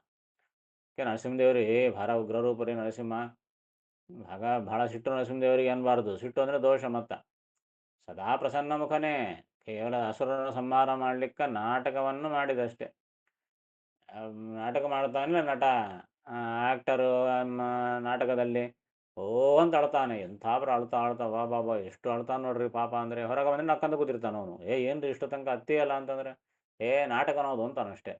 ನರಸಿಂಹದೇವರು ಭಾಳ ಉಗ್ರರೂಪರಿ ನರಸಿಂಹ, ಭಾಳ ಸಿಟ್ಟು ನರಸಿಂಹದೇವರಿಗೆ ಅನ್ಬಾರ್ದು. ಸಿಟ್ಟು ಅಂದರೆ ದೋಷ. ಮತ್ತು ಸದಾ ಪ್ರಸನ್ನ ಮುಖನೇ. ಕೇವಲ ಅಸುರನ ಸಂಹಾರ ಮಾಡಲಿಕ್ಕೆ ನಾಟಕವನ್ನು ಮಾಡಿದಷ್ಟೇ. ನಾಟಕ ಮಾಡ್ತಾನಿಲ್ಲ ನಟ, ಆ್ಯಕ್ಟರು ನಾಟಕದಲ್ಲಿ ಓ ಅಂತ ಅಳ್ತಾನೆ. ಎಂಥಾಬ್ರು ಅಳ್ತಾ ವಾ ಬಾಬಾ ಎಷ್ಟು ಅಳ್ತಾನೆ ನೋಡ್ರಿ ಪಾಪ. ಅಂದರೆ ಹೊರಗೆ ಬಂದರೆ ನಕ್ಕಂತ ಕೂತಿರ್ತಾನೆ ಅವನು. ಏನ್ರಿ ಇಷ್ಟು ತನಕ ಅತ್ತಿಯಲ್ಲ ಅಂತಂದರೆ ನಾಟಕ ಅನ್ನೋದು ಅಂತಾನಷ್ಟೇ.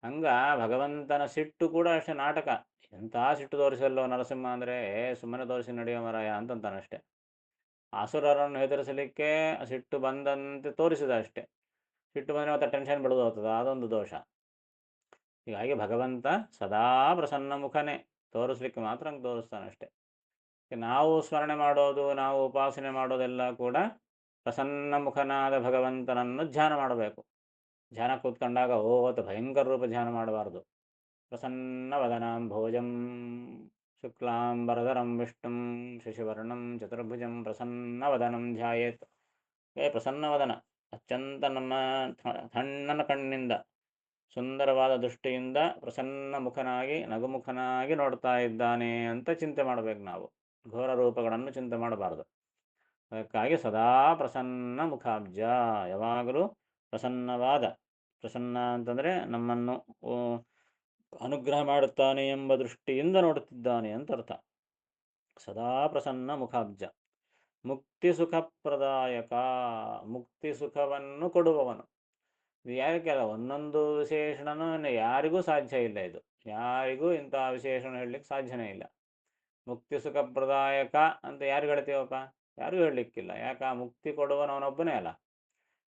ಹಂಗೆ ಭಗವಂತನ ಸಿಟ್ಟು ಕೂಡ ಅಷ್ಟೇ ನಾಟಕ. ಎಂಥ ಸಿಟ್ಟು ತೋರಿಸಲ್ಲೋ ನರಸಿಂಹ ಅಂದರೆ ಸುಮ್ಮನೆ ತೋರಿಸಿ ನಡೆಯೋ ಮರಾಯ ಅಂತಂತಾನಷ್ಟೆ. ಅಸುರರನ್ನು ಹೆದರಿಸಲಿಕ್ಕೆ ಸಿಟ್ಟು ಬಂದಂತೆ ತೋರಿಸಿದ ಅಷ್ಟೆ. ಸಿಟ್ಟು ಬಂದರೆ ಮತ್ತೆ ಟೆನ್ಷನ್ ಬಿಡೋದು ಹೋಗ್ತದೆ, ಅದೊಂದು ದೋಷ. ಹೀಗಾಗಿ ಭಗವಂತ ಸದಾ ಪ್ರಸನ್ನ ಮುಖನೇ, ತೋರಿಸ್ಲಿಕ್ಕೆ ಮಾತ್ರ ಹಂಗೆ ತೋರಿಸ್ತಾನಷ್ಟೆ. ನಾವು ಸ್ಮರಣೆ ಮಾಡೋದು, ನಾವು ಉಪಾಸನೆ ಮಾಡೋದೆಲ್ಲ ಕೂಡ ಪ್ರಸನ್ನ ಮುಖನಾದ ಭಗವಂತನನ್ನು ಧ್ಯಾನ ಮಾಡಬೇಕು. ಧ್ಯಾನ ಕೂತ್ಕೊಂಡಾಗ ಓವತ್ತು ಭಯಂಕರ ರೂಪ ಧ್ಯಾನ ಮಾಡಬಾರ್ದು. ಪ್ರಸನ್ನ ವದನಾಂ ಭೋಜಂ ಶುಕ್ಲಾಂಬರಧರಂ ವಿಷ್ಣುಂ ಶಶಿವರ್ಣಂ ಚತುರ್ಭುಜಂ ಪ್ರಸನ್ನ ವದನಂ ಧ್ಯಾಯೇತ್. ಪ್ರಸನ್ನ ವದನ, ಅತ್ಯಂತ ನಮ್ಮ ತಣ್ಣನ ಕಣ್ಣಿಂದ, ಸುಂದರವಾದ ದೃಷ್ಟಿಯಿಂದ ಪ್ರಸನ್ನ ಮುಖನಾಗಿ ನಗುಮುಖನಾಗಿ ನೋಡ್ತಾ ಇದ್ದಾನೆ ಅಂತ ಚಿಂತೆ ಮಾಡಬೇಕು ನಾವು. ಘೋರ ರೂಪಗಳನ್ನು ಚಿಂತೆ ಮಾಡಬಾರ್ದು. ಅದಕ್ಕಾಗಿ ಸದಾ ಪ್ರಸನ್ನ ಮುಖಾಬ್ಜ, ಯಾವಾಗಲೂ ಪ್ರಸನ್ನವಾದ. ಪ್ರಸನ್ನ ಅಂತಂದರೆ ನಮ್ಮನ್ನು ಅನುಗ್ರಹ ಮಾಡುತ್ತಾನೆ ಎಂಬ ದೃಷ್ಟಿಯಿಂದ ನೋಡುತ್ತಿದ್ದಾನೆ ಅಂತ ಅರ್ಥ. ಸದಾ ಪ್ರಸನ್ನ ಮುಖಾಬ್ಜ. ಮುಕ್ತಿ ಸುಖಪ್ರದಾಯಕ, ಮುಕ್ತಿ ಸುಖವನ್ನು ಕೊಡುವವನು. ಇದು ಯಾರಿಗೆ ಅಲ್ಲ, ಒಂದೊಂದು ವಿಶೇಷಣನೂ ಯಾರಿಗೂ ಸಾಧ್ಯ ಇಲ್ಲ. ಇದು ಯಾರಿಗೂ ಇಂಥ ವಿಶೇಷಣ ಹೇಳಲಿಕ್ಕೆ ಸಾಧ್ಯನೇ ಇಲ್ಲ. ಮುಕ್ತಿ ಸುಖಪ್ರದಾಯಕ ಅಂತ ಯಾರು ಹೇಳ್ತೀವಪ್ಪ? ಯಾರೂ ಹೇಳಲಿಕ್ಕಿಲ್ಲ. ಯಾಕೆ? ಮುಕ್ತಿ ಕೊಡುವನವನೊಬ್ಬನೇ ಅಲ್ಲ,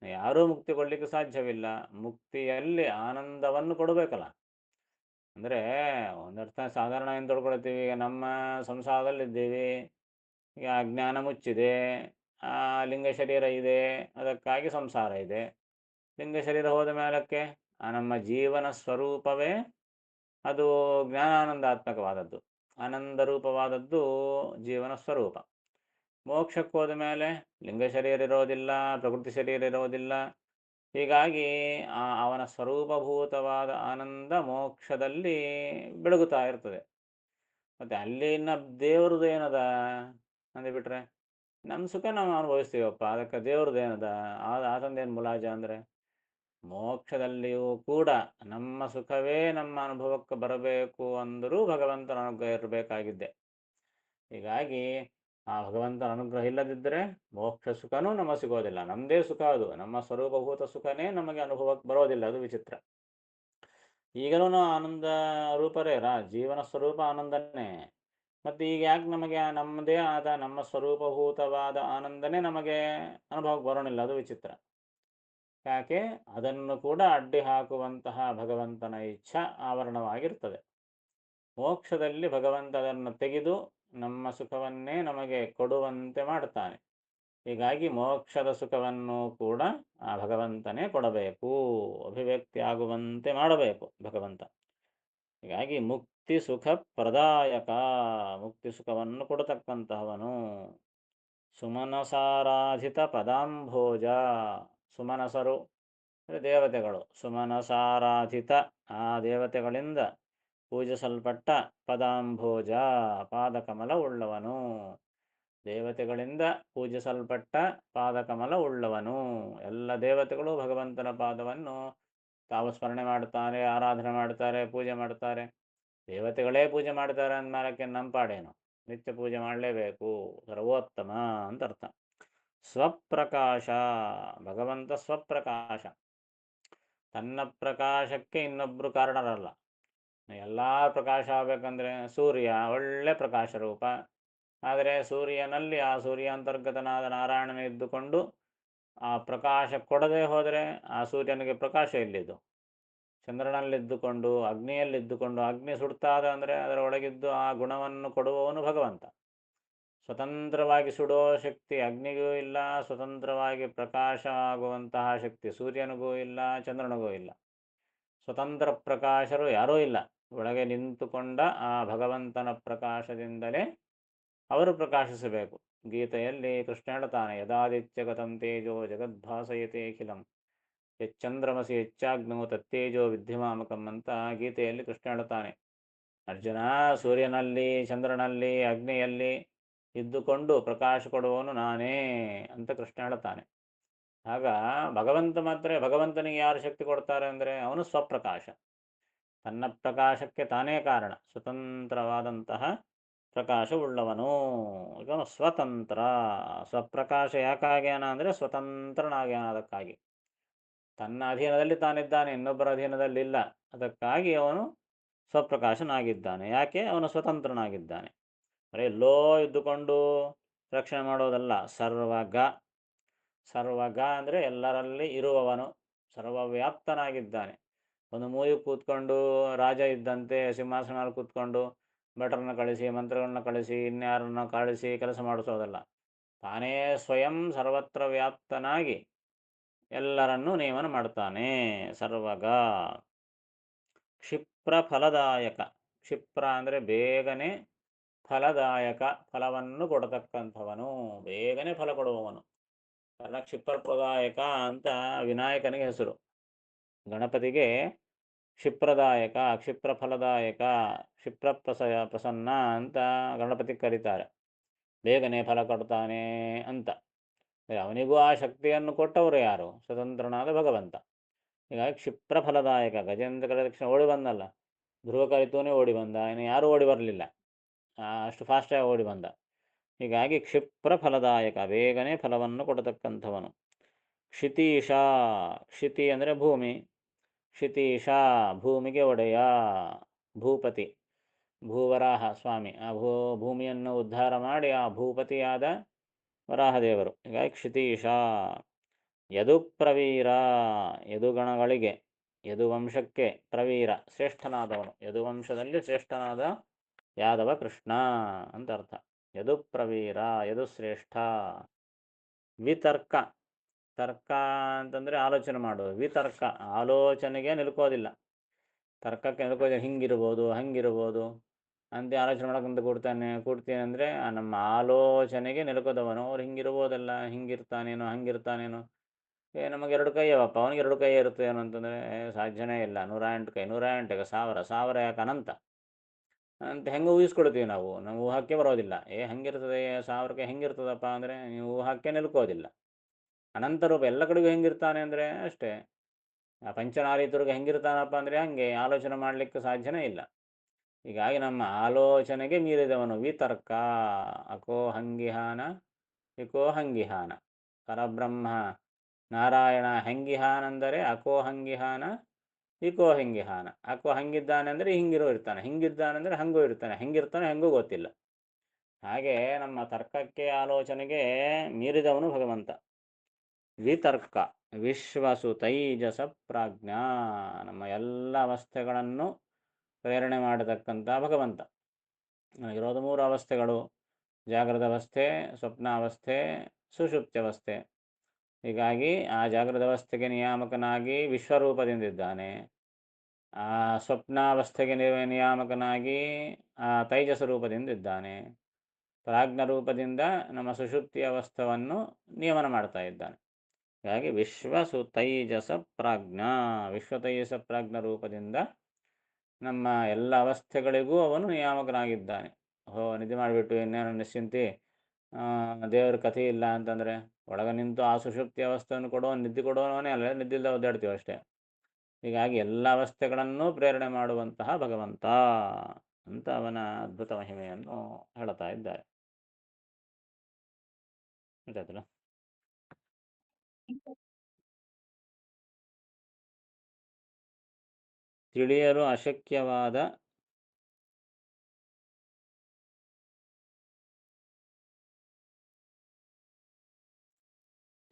ಯಾರೂ ಮುಕ್ತಿ ಕೊಡಲಿಕ್ಕೆ ಸಾಧ್ಯವಿಲ್ಲ. ಮುಕ್ತಿಯಲ್ಲಿ ಆನಂದವನ್ನು ಕೊಡಬೇಕಲ್ಲ. ಅಂದರೆ ಒಂದರ್ಥ ಸಾಧಾರಣ ಏನು ತೊಳ್ಕೊಳ್ತೀವಿ, ಈಗ ನಮ್ಮ ಸಂಸಾರದಲ್ಲಿದ್ದೀವಿ, ಈಗ ಅಜ್ಞಾನ ಮುಚ್ಚಿದೆ, ಲಿಂಗ ಶರೀರ ಇದೆ, ಅದಕ್ಕಾಗಿ ಸಂಸಾರ ಇದೆ. ಲಿಂಗ ಶರೀರ ಹೋದ ಮೇಲಕ್ಕೆ ನಮ್ಮ ಜೀವನ ಸ್ವರೂಪವೇ ಅದು ಜ್ಞಾನಾನಂದಾತ್ಮಕವಾದದ್ದು, ಆನಂದ ರೂಪವಾದದ್ದು ಜೀವನ ಸ್ವರೂಪ. ಮೋಕ್ಷಕ್ಕೆ ಹೋದ ಮೇಲೆ ಲಿಂಗ ಶರೀರ ಇರೋದಿಲ್ಲ, ಪ್ರಕೃತಿ ಶರೀರ ಇರೋದಿಲ್ಲ. ಹೀಗಾಗಿ ಅವನ ಸ್ವರೂಪಭೂತವಾದ ಆನಂದ ಮೋಕ್ಷದಲ್ಲಿ ಬೆಳಗುತ್ತಾ ಇರ್ತದೆ. ಮತ್ತು ಅಲ್ಲಿ ಇನ್ನು ದೇವ್ರದ್ದು ಏನದ ಅಂದುಬಿಟ್ರೆ ನಮ್ಮ ಸುಖ ನಾವು ಅನುಭವಿಸ್ತೀವಪ್ಪ, ಅದಕ್ಕೆ ದೇವ್ರದ್ದು ಏನದ? ಆತಂದೇನು ಮುಲಾಜ ಅಂದರೆ ಮೋಕ್ಷದಲ್ಲಿಯೂ ಕೂಡ ನಮ್ಮ ಸುಖವೇ ನಮ್ಮ ಅನುಭವಕ್ಕೆ ಬರಬೇಕು ಅಂದರೂ ಭಗವಂತನ ಅನುಗ್ರಹ ಇರಬೇಕಾಗಿದ್ದೆ. ಹೀಗಾಗಿ ಆ ಭಗವಂತನ ಅನುಗ್ರಹ ಇಲ್ಲದಿದ್ದರೆ ಮೋಕ್ಷ ಸುಖನೂ ನಮಗೆ ಸಿಗೋದಿಲ್ಲ. ನಮ್ಮದೇ ಸುಖ ಅದು, ನಮ್ಮ ಸ್ವರೂಪಭೂತ ಸುಖನೇ ನಮಗೆ ಅನುಭವಕ್ಕೆ ಬರೋದಿಲ್ಲ. ಅದು ವಿಚಿತ್ರ. ಈಗಲೂ ಆನಂದ ರೂಪರೇ ಜೀವನ ಸ್ವರೂಪ ಆನಂದನೇ. ಮತ್ತು ಈಗ ಯಾಕೆ ನಮಗೆ ನಮ್ಮದೇ ಆದ ನಮ್ಮ ಸ್ವರೂಪಭೂತವಾದ ಆನಂದನೇ ನಮಗೆ ಅನುಭವಕ್ಕೆ ಬರೋಣಿಲ್ಲ? ಅದು ವಿಚಿತ್ರ. ಯಾಕೆ? ಅದನ್ನು ಕೂಡ ಅಡ್ಡಿ ಹಾಕುವಂತಹ ಭಗವಂತನ ಇಚ್ಛಾ ಆವರಣವಾಗಿರ್ತದೆ. ಮೋಕ್ಷದಲ್ಲಿ ಭಗವಂತ ಅದನ್ನು ತೆಗೆದು ನಮ್ಮ ಸುಖವನ್ನೇ ನಮಗೆ ಕೊಡುವಂತೆ ಮಾಡ್ತಾನೆ. ಹೀಗಾಗಿ ಮೋಕ್ಷದ ಸುಖವನ್ನು ಕೂಡ ಆ ಭಗವಂತನೇ ಕೊಡಬೇಕು, ಅಭಿವ್ಯಕ್ತಿ ಆಗುವಂತೆ ಮಾಡಬೇಕು ಭಗವಂತ. ಹೀಗಾಗಿ ಮುಕ್ತಿ ಸುಖ ಪ್ರದಾಯಕ, ಮುಕ್ತಿ ಸುಖವನ್ನು ಕೊಡತಕ್ಕಂತಹವನು. ಸುಮನಸಾರಾಧಿತ ಪದಾಂಭೋಜ, ಸುಮನಸರು ದೇವತೆಗಳು, ಸುಮನಸಾರಾಧಿತ ಆ ದೇವತೆಗಳಿಂದ ಪೂಜಿಸಲ್ಪಟ್ಟ ಪದಾಂಭೋಜ ಪಾದಕಮಲ ಉಳ್ಳವನು, ದೇವತೆಗಳಿಂದ ಪೂಜಿಸಲ್ಪಟ್ಟ ಪಾದಕಮಲ ಉಳ್ಳವನು. ಎಲ್ಲ ದೇವತೆಗಳು ಭಗವಂತನ ಪಾದವನ್ನು ತಾವು ಸ್ಮರಣೆ ಮಾಡ್ತಾರೆ, ಆರಾಧನೆ ಮಾಡ್ತಾರೆ, ಪೂಜೆ ಮಾಡ್ತಾರೆ. ದೇವತೆಗಳೇ ಪೂಜೆ ಮಾಡ್ತಾರೆ ಅಂದ್ಮಾರಕ್ಕೆ ನಮ್ಮ ಪಾಡೇನು, ನಿತ್ಯ ಪೂಜೆ ಮಾಡಲೇಬೇಕು, ಸರ್ವೋತ್ತಮ ಅಂತ ಅರ್ಥ. ಸ್ವಪ್ರಕಾಶ, ಭಗವಂತ ಸ್ವಪ್ರಕಾಶ, ತನ್ನ ಪ್ರಕಾಶಕ್ಕೆ ಇನ್ನೊಬ್ಬರು ಕಾರಣರಲ್ಲ. ಎಲ್ಲ ಪ್ರಕಾಶ ಆಗಬೇಕಂದ್ರೆ ಸೂರ್ಯ ಒಳ್ಳೆ ಪ್ರಕಾಶ ರೂಪ, ಆದರೆ ಸೂರ್ಯನಲ್ಲಿ ಆ ಸೂರ್ಯಾಂತರ್ಗತನಾದ ನಾರಾಯಣನ ಇದ್ದುಕೊಂಡು ಆ ಪ್ರಕಾಶ ಕೊಡದೆ ಹೋದರೆ ಆ ಸೂರ್ಯನಿಗೆ ಪ್ರಕಾಶ ಎಲ್ಲಿದ್ದು? ಚಂದ್ರನಲ್ಲಿದ್ದುಕೊಂಡು ಅಗ್ನಿಯಲ್ಲಿದ್ದುಕೊಂಡು ಅಗ್ನಿ ಸುಡ್ತಾದ ಅಂದರೆ ಅದರ ಒಳಗಿದ್ದು ಆ ಗುಣವನ್ನು ಕೊಡುವವನು ಭಗವಂತ. ಸ್ವತಂತ್ರವಾಗಿ ಸುಡೋ ಶಕ್ತಿ ಅಗ್ನಿಗೂ ಇಲ್ಲ, ಸ್ವತಂತ್ರವಾಗಿ ಪ್ರಕಾಶ ಆಗುವಂತಹ ಶಕ್ತಿ ಸೂರ್ಯನಿಗೂ ಇಲ್ಲ, ಚಂದ್ರನಿಗೂ ಇಲ್ಲ. ಸ್ವತಂತ್ರ ಪ್ರಕಾಶರು ಯಾರೂ ಇಲ್ಲ. ಒಳಗೆ ನಿಂತುಕೊಂಡ ಆ ಭಗವಂತನ ಪ್ರಕಾಶದಿಂದಲೇ ಅವರು ಪ್ರಕಾಶಿಸಬೇಕು. ಗೀತೆಯಲ್ಲಿ ಕೃಷ್ಣ ಹೇಳ್ತಾನೆ, ಯದಾದಿತ್ಯಗತಂ ತೇಜೋ ಜಗದ್ಭಾಸಯತೆ ಅಖಿಲಂ ಯಚ್ಚಂದ್ರಮಸಿ ಹೆಚ್ಚಾಗ್ನೋ ತತ್ತೇಜೋ ವಿದ್ಯಮಾಮಕಂ ಅಂತ ಗೀತೆಯಲ್ಲಿ ಕೃಷ್ಣ ಹೇಳ್ತಾನೆ. ಅರ್ಜುನ, ಸೂರ್ಯನಲ್ಲಿ, ಚಂದ್ರನಲ್ಲಿ, ಅಗ್ನಿಯಲ್ಲಿ ಇದ್ದುಕೊಂಡು ಪ್ರಕಾಶ ಕೊಡುವವನು ನಾನೇ ಅಂತ ಕೃಷ್ಣ ಹೇಳ್ತಾನೆ. ಆಗ ಭಗವಂತ ಮಾತ್ರ, ಭಗವಂತನಿಗೆ ಯಾರು ಶಕ್ತಿ ಕೊಡ್ತಾರೆ ಅಂದರೆ ಅವನು ಸ್ವಪ್ರಕಾಶ, ತನ್ನ ಪ್ರಕಾಶಕ್ಕೆ ತಾನೇ ಕಾರಣ, ಸ್ವತಂತ್ರವಾದಂತಹ ಪ್ರಕಾಶವುಳ್ಳವನು. ಇವನು ಸ್ವತಂತ್ರ. ಸ್ವಪ್ರಕಾಶ ಯಾಕಾಗ್ಯಾನ ಅಂದರೆ ಸ್ವತಂತ್ರನಾಗ್ಯಾನ, ಅದಕ್ಕಾಗಿ ತನ್ನ ಅಧೀನದಲ್ಲಿ ತಾನಿದ್ದಾನೆ, ಇನ್ನೊಬ್ಬರ ಅಧೀನದಲ್ಲಿಲ್ಲ. ಅದಕ್ಕಾಗಿ ಅವನು ಸ್ವಪ್ರಕಾಶನಾಗಿದ್ದಾನೆ. ಯಾಕೆ? ಅವನು ಸ್ವತಂತ್ರನಾಗಿದ್ದಾನೆ. ಬರೀ ಎಲ್ಲೋ ಇದ್ದುಕೊಂಡು ರಕ್ಷಣೆ ಮಾಡೋದಲ್ಲ. ಸರ್ವಗ, ಸರ್ವಗ ಅಂದರೆ ಎಲ್ಲರಲ್ಲಿ ಇರುವವನು, ಸರ್ವವ್ಯಾಪ್ತನಾಗಿದ್ದಾನೆ. ಒಂದು ಮೂಯು ಕೂತ್ಕೊಂಡು ರಾಜ ಇದ್ದಂತೆ ಸಿಂಹಾಸನಲ್ಲಿ ಕೂತ್ಕೊಂಡು ಭಟರನ್ನ ಕಳಿಸಿ, ಮಂತ್ರಗಳನ್ನ ಕಳಿಸಿ, ಇನ್ಯಾರನ್ನ ಕಳಿಸಿ ಕೆಲಸ ಮಾಡಿಸೋದಲ್ಲ. ತಾನೇ ಸ್ವಯಂ ಸರ್ವತ್ರ ವ್ಯಾಪ್ತನಾಗಿ ಎಲ್ಲರನ್ನೂ ನೇಮನ ಮಾಡ್ತಾನೆ. ಸರ್ವಗ. ಕ್ಷಿಪ್ರ ಫಲದಾಯಕ, ಕ್ಷಿಪ್ರ ಅಂದರೆ ಬೇಗನೆ, ಫಲದಾಯಕ ಫಲವನ್ನು ಕೊಡತಕ್ಕಂಥವನು, ಬೇಗನೆ ಫಲ ಕೊಡುವವನು. ಕಾರಣ ಕ್ಷಿಪ್ರಪ್ರದಾಯಕ ಅಂತ ವಿನಾಯಕನಿಗೆ ಹೆಸರು. ಗಣಪತಿಗೆ ಕ್ಷಿಪ್ರದಾಯಕ, ಕ್ಷಿಪ್ರ ಫಲದಾಯಕ, ಕ್ಷಿಪ್ರ ಪ್ರಸನ್ನ ಅಂತ ಗಣಪತಿ ಕರೀತಾರೆ. ಬೇಗನೆ ಫಲ ಕೊಡ್ತಾನೆ ಅಂತ. ಅವನಿಗೂ ಆ ಶಕ್ತಿಯನ್ನು ಕೊಟ್ಟವರು ಯಾರು? ಸ್ವತಂತ್ರನಾದ ಭಗವಂತ. ಹೀಗಾಗಿ ಕ್ಷಿಪ್ರ ಫಲದಾಯಕ. ಗಜೇಂದ್ರ ಕರೆದ ತಕ್ಷಣ ಓಡಿ ಬಂದಲ್ಲ, ಧ್ರುವ ಕರಿತೂನೇ ಓಡಿ ಬಂದ, ಇನ್ನು ಯಾರೂ ಓಡಿ ಬರಲಿಲ್ಲ, ಅಷ್ಟು ಫಾಸ್ಟಾಗಿ ಓಡಿ ಬಂದ. ಹೀಗಾಗಿ ಕ್ಷಿಪ್ರ ಫಲದಾಯಕ, ಬೇಗನೆ ಫಲವನ್ನು ಕೊಡತಕ್ಕಂಥವನು. ಕ್ಷಿತೀಶ, ಕ್ಷಿತಿ ಅಂದರೆ ಭೂಮಿ, ಕ್ಷಿತೀಶ ಭೂಮಿಗೆ ಒಡೆಯ, ಭೂಪತಿ, ಭೂವರಾಹ ಸ್ವಾಮಿ. ಆ ಭೂಮಿಯನ್ನು ಉದ್ಧಾರ ಮಾಡಿ ಆ ಭೂಪತಿಯಾದ ವರಾಹದೇವರು. ಹೀಗಾಗಿ ಕ್ಷಿತೀಶ. ಯದು ಪ್ರವೀರ, ಯದುಗಣಗಳಿಗೆ, ಯದುವಂಶಕ್ಕೆ ಪ್ರವೀರ, ಶ್ರೇಷ್ಠನಾದವನು. ಯದುವಂಶದಲ್ಲಿ ಶ್ರೇಷ್ಠನಾದ ಯಾದವ ಕೃಷ್ಣ ಅಂತ ಅರ್ಥ. ಯದು ಪ್ರವೀರ, ಯದು ಶ್ರೇಷ್ಠ. ವಿತರ್ಕ, ತರ್ಕ ಅಂತಂದರೆ ಆಲೋಚನೆ ಮಾಡೋದು. ವಿತರ್ಕ, ಆಲೋಚನೆಗೆ ನಿಲ್ಕೋದಿಲ್ಲ, ತರ್ಕಕ್ಕೆ ನಿಲ್ಕೋದಿಲ್ಲ. ಹಿಂಗಿರ್ಬೋದು, ಹಂಗಿರ್ಬೋದು ಅಂತ ಆಲೋಚನೆ ಮಾಡೋಕ್ಕಂತ ಕೂಡ್ತೀನಿ ಅಂದರೆ ನಮ್ಮ ಆಲೋಚನೆಗೆ ನಿಲ್ಕೋದವನು. ಅವ್ರು ಹಿಂಗಿರ್ಬೋದಲ್ಲ, ಹಿಂಗಿರ್ತಾನೇನೋ, ಹಂಗಿರ್ತಾನೇನೋ. ನಮಗೆ ಎರಡು ಕೈ ಅವಪ್ಪ, ಅವನಿಗೆ ಎರಡು ಕೈ ಇರುತ್ತೆ ಏನು ಅಂತಂದರೆ ಸಾಧ್ಯನೇ ಇಲ್ಲ. 108 ಕೈ, 108ಗೆ 1000, 1000 ಯಾಕೆ ಅನಂತ ಅಂತ ಹೆಂಗೆ ಊಹಿಸ್ಕೊಡ್ತೀವಿ ನಾವು. ನಮ್ಮ ಊಹಕ್ಕೆ ಬರೋದಿಲ್ಲ. ಹೆಂಗಿರ್ತದೆ 1000ಕ್ಕೆ ಹೆಂಗಿರ್ತದಪ್ಪ ಅಂದರೆ ನೀವು ಊಹಕ್ಕೆ ನಿಲ್ಕೋದಿಲ್ಲ. ಅನಂತ ರೂಪ ಎಲ್ಲ ಕಡೆಗೂ ಹೆಂಗಿರ್ತಾನೆ ಅಂದರೆ ಅಷ್ಟೇ. ಆ ಪಂಚನಾರೀತರಿಗೆ ಹೆಂಗಿರ್ತಾನಪ್ಪ ಅಂದರೆ ಹಂಗೆ ಆಲೋಚನೆ ಮಾಡಲಿಕ್ಕೆ ಸಾಧ್ಯನೇ ಇಲ್ಲ. ಹೀಗಾಗಿ ನಮ್ಮ ಆಲೋಚನೆಗೆ ಮೀರಿದವನು. ವಿತರ್ಕ. ಅಕೋ ಹಂಗಿಹಾನ ಇಕೋ ಹಂಗಿಹಾನ. ಪರಬ್ರಹ್ಮ ನಾರಾಯಣ ಹೆಂಗಿಹಾನಂದರೆ ಅಕೋ ಹಂಗಿಹಾನ ಇಕೋ ಹಂಗಿಹಾನ. ಅಕೋ ಹಂಗಿದ್ದಾನೆ ಅಂದರೆ ಹಿಂಗಿರೋ ಇರ್ತಾನೆ, ಹಿಂಗಿದ್ದಾನೆಂದರೆ ಹಂಗೂ ಇರ್ತಾನೆ, ಹೆಂಗಿರ್ತಾನೆ ಹೆಂಗೂ ಗೊತ್ತಿಲ್ಲ. ಹಾಗೆ ನಮ್ಮ ತರ್ಕಕ್ಕೆ ಆಲೋಚನೆಗೆ ಮೀರಿದವನು ಭಗವಂತ. ವಿತರ್ಕ. ವಿಶ್ವಸು ತೈಜಸ ಪ್ರಾಜ್ಞಾ, ನಮ್ಮ ಎಲ್ಲ ಅವಸ್ಥೆಗಳನ್ನು ಪ್ರೇರಣೆ ಮಾಡತಕ್ಕಂಥ ಭಗವಂತ. ಇರೋದು 3 ಅವಸ್ಥೆಗಳು. ಜಾಗ್ರದ ಅವಸ್ಥೆ, ಸ್ವಪ್ನಾವಸ್ಥೆ, ಸುಷುಪ್ತ್ಯವಸ್ಥೆ. ಹೀಗಾಗಿ ಆ ಜಾಗ್ರದ ಅವಸ್ಥೆಗೆ ನಿಯಾಮಕನಾಗಿ ವಿಶ್ವರೂಪದಿಂದಿದ್ದಾನೆ. ಆ ಸ್ವಪ್ನಾವಸ್ಥೆಗೆ ನಿಯಾಮಕನಾಗಿ ಆ ತೈಜಸ ರೂಪದಿಂದಿದ್ದಾನೆ. ಪ್ರಾಜ್ಞ ರೂಪದಿಂದ ನಮ್ಮ ಸುಷುಪ್ತಿ ಅವಸ್ಥವನ್ನು ನಿಯಮನ ಮಾಡ್ತಾ ಇದ್ದಾನೆ. ಹೀಗಾಗಿ ತೈಜಸ ಪ್ರಾಜ್ಞ, ತೈಜಸ ಪ್ರಾಜ್ಞ ರೂಪದಿಂದ ನಮ್ಮ ಎಲ್ಲ ಅವಸ್ಥೆಗಳಿಗೂ ಅವನು ನಿಯಾಮಕನಾಗಿದ್ದಾನೆ. ನಿದ್ದೆ ಮಾಡಿಬಿಟ್ಟು ಇನ್ನೇನು ನಿಶ್ಚಿಂತಿ, ದೇವರ ಕಥೆ ಇಲ್ಲ ಅಂತಂದರೆ ಒಳಗೆ ನಿಂತು ಆ ಸುಷುಪ್ತಿ ಅವಸ್ಥೆಯನ್ನು ನಿದ್ದೆ ಕೊಡೋವನೇ ಅಲ್ಲ, ನಿದ್ದಿಲ್ಲದೆ ಒದ್ದಾಡ್ತೀವಿ ಅಷ್ಟೇ. ಹೀಗಾಗಿ ಎಲ್ಲ ಅವಸ್ಥೆಗಳನ್ನು ಪ್ರೇರಣೆ ಮಾಡುವಂತಹ ಭಗವಂತ ಅಂತ ಅವನ ಅದ್ಭುತ ಮಹಿಮೆಯನ್ನು ಹೇಳ್ತಾ ಇದ್ದಾರೆ. ಗೊತ್ತಾಯ್ತಲ್ಲ?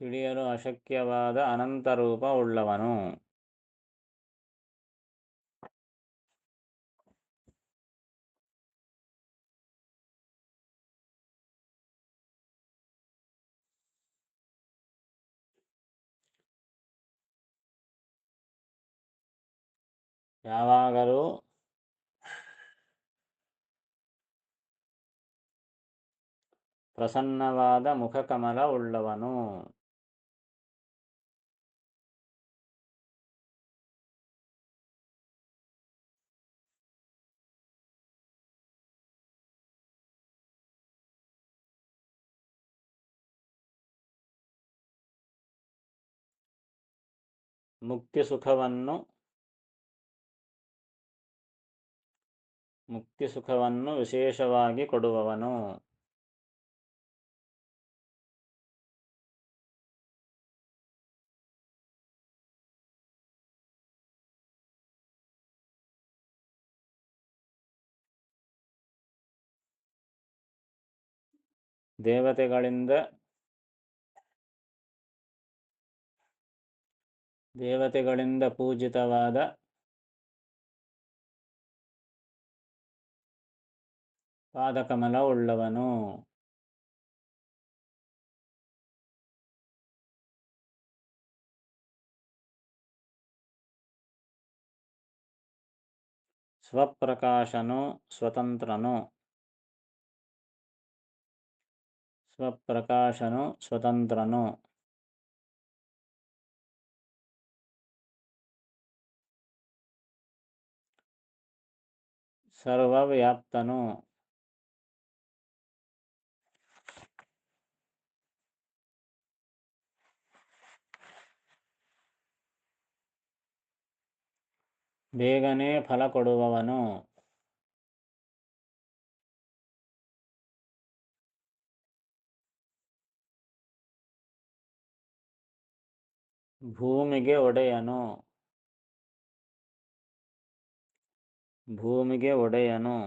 ತಿಳಿಯಲು ಅಶಕ್ಯವಾದ ಅನಂತರೂಪ ಉಳ್ಳವನು. ಯಾವಾಗಲೂ ಪ್ರಸನ್ನವಾದ ಮುಖಕಮಲ ಉಳ್ಳವನು. ಮುಕ್ತಿ ಸುಖವನ್ನು ವಿಶೇಷವಾಗಿ ಕೊಡುವವನು. ದೇವತೆಗಳಿಂದ ಪೂಜಿತವಾದ ಪಾದಕಮಲ ಉಳ್ಳವನು. ಸ್ವಪ್ರಕಾಶನು, ಸ್ವತಂತ್ರನು. ಸರ್ವವ್ಯಾಪ್ತನು. ಬೇಗನೆ ಫಲ ಕೊಡುವವನು. ಭೂಮಿಗೆ ಒಡೆಯನು.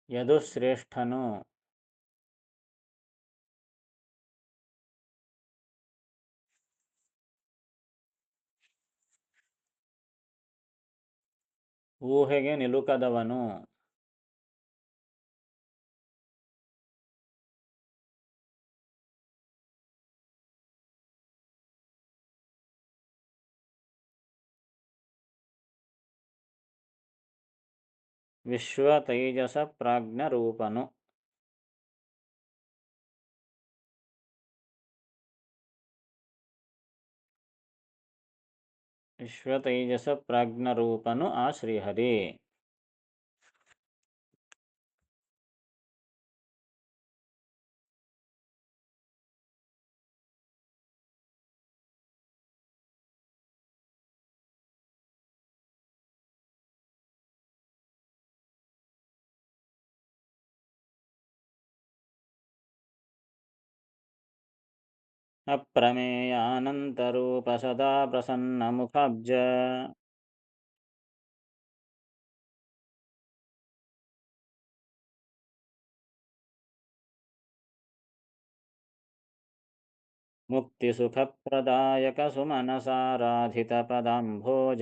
ಯದುಶ್ರೇಷ್ಠನು. ಊಹೆಗೆ ನಿಲುಕದವನು. ತೈಜಸ ಪ್ರಾಜ್ಞ ರೂಪನು. ತೈಜಸ ಪ್ರಾಜ್ಞ ರೂಪನು ಆ ಶ್ರೀಹರಿ. ಅಪ್ರಮೇಯಾನಂತರೂಪ ಸದಾ ಪ್ರಸನ್ನ ಮುಖಾಬ್ಜ. ಮುಕ್ತಿ ಸುಖ ಪ್ರದಾಯಕ ಸುಮನಸಾರಾಧಿತ ಪದಾಂಭೋಜ.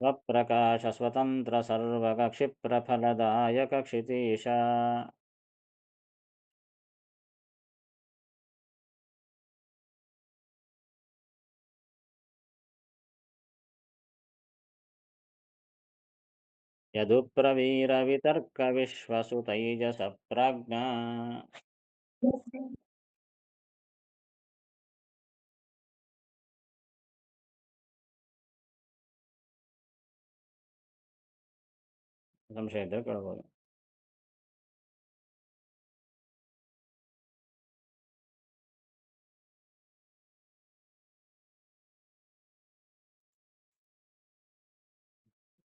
ಸ್ವಪ್ರಕಾಶ ಸ್ವತಂತ್ರ ಸರ್ವಕಕ್ಷಿಪ್ರಫಲದಾಯಕ ಕ್ಷಿತೀಶ ಯದುಪ್ರವೀರವಿತರ್ಕ ವಿಶ್ವಸುತೈಜಸ ಪ್ರಾಜ್ಞಾ ಸಂಶಯ ಇದ್ದರೆ ಕೇಳ್ಬೋದು.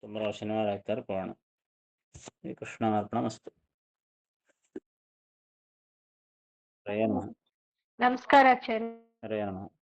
ತುಂಬ ಶನಿವಾರ ಆಗ್ತಾರೆ ಕೋಣ. ಶ್ರೀ ಕೃಷ್ಣಾರ್ಪಣಮಸ್ತು. ಹರೇ ನಮಃ. ನಮಸ್ಕಾರ ಆಚಾರ್ಯ. ಹರೇ ನಮಃ.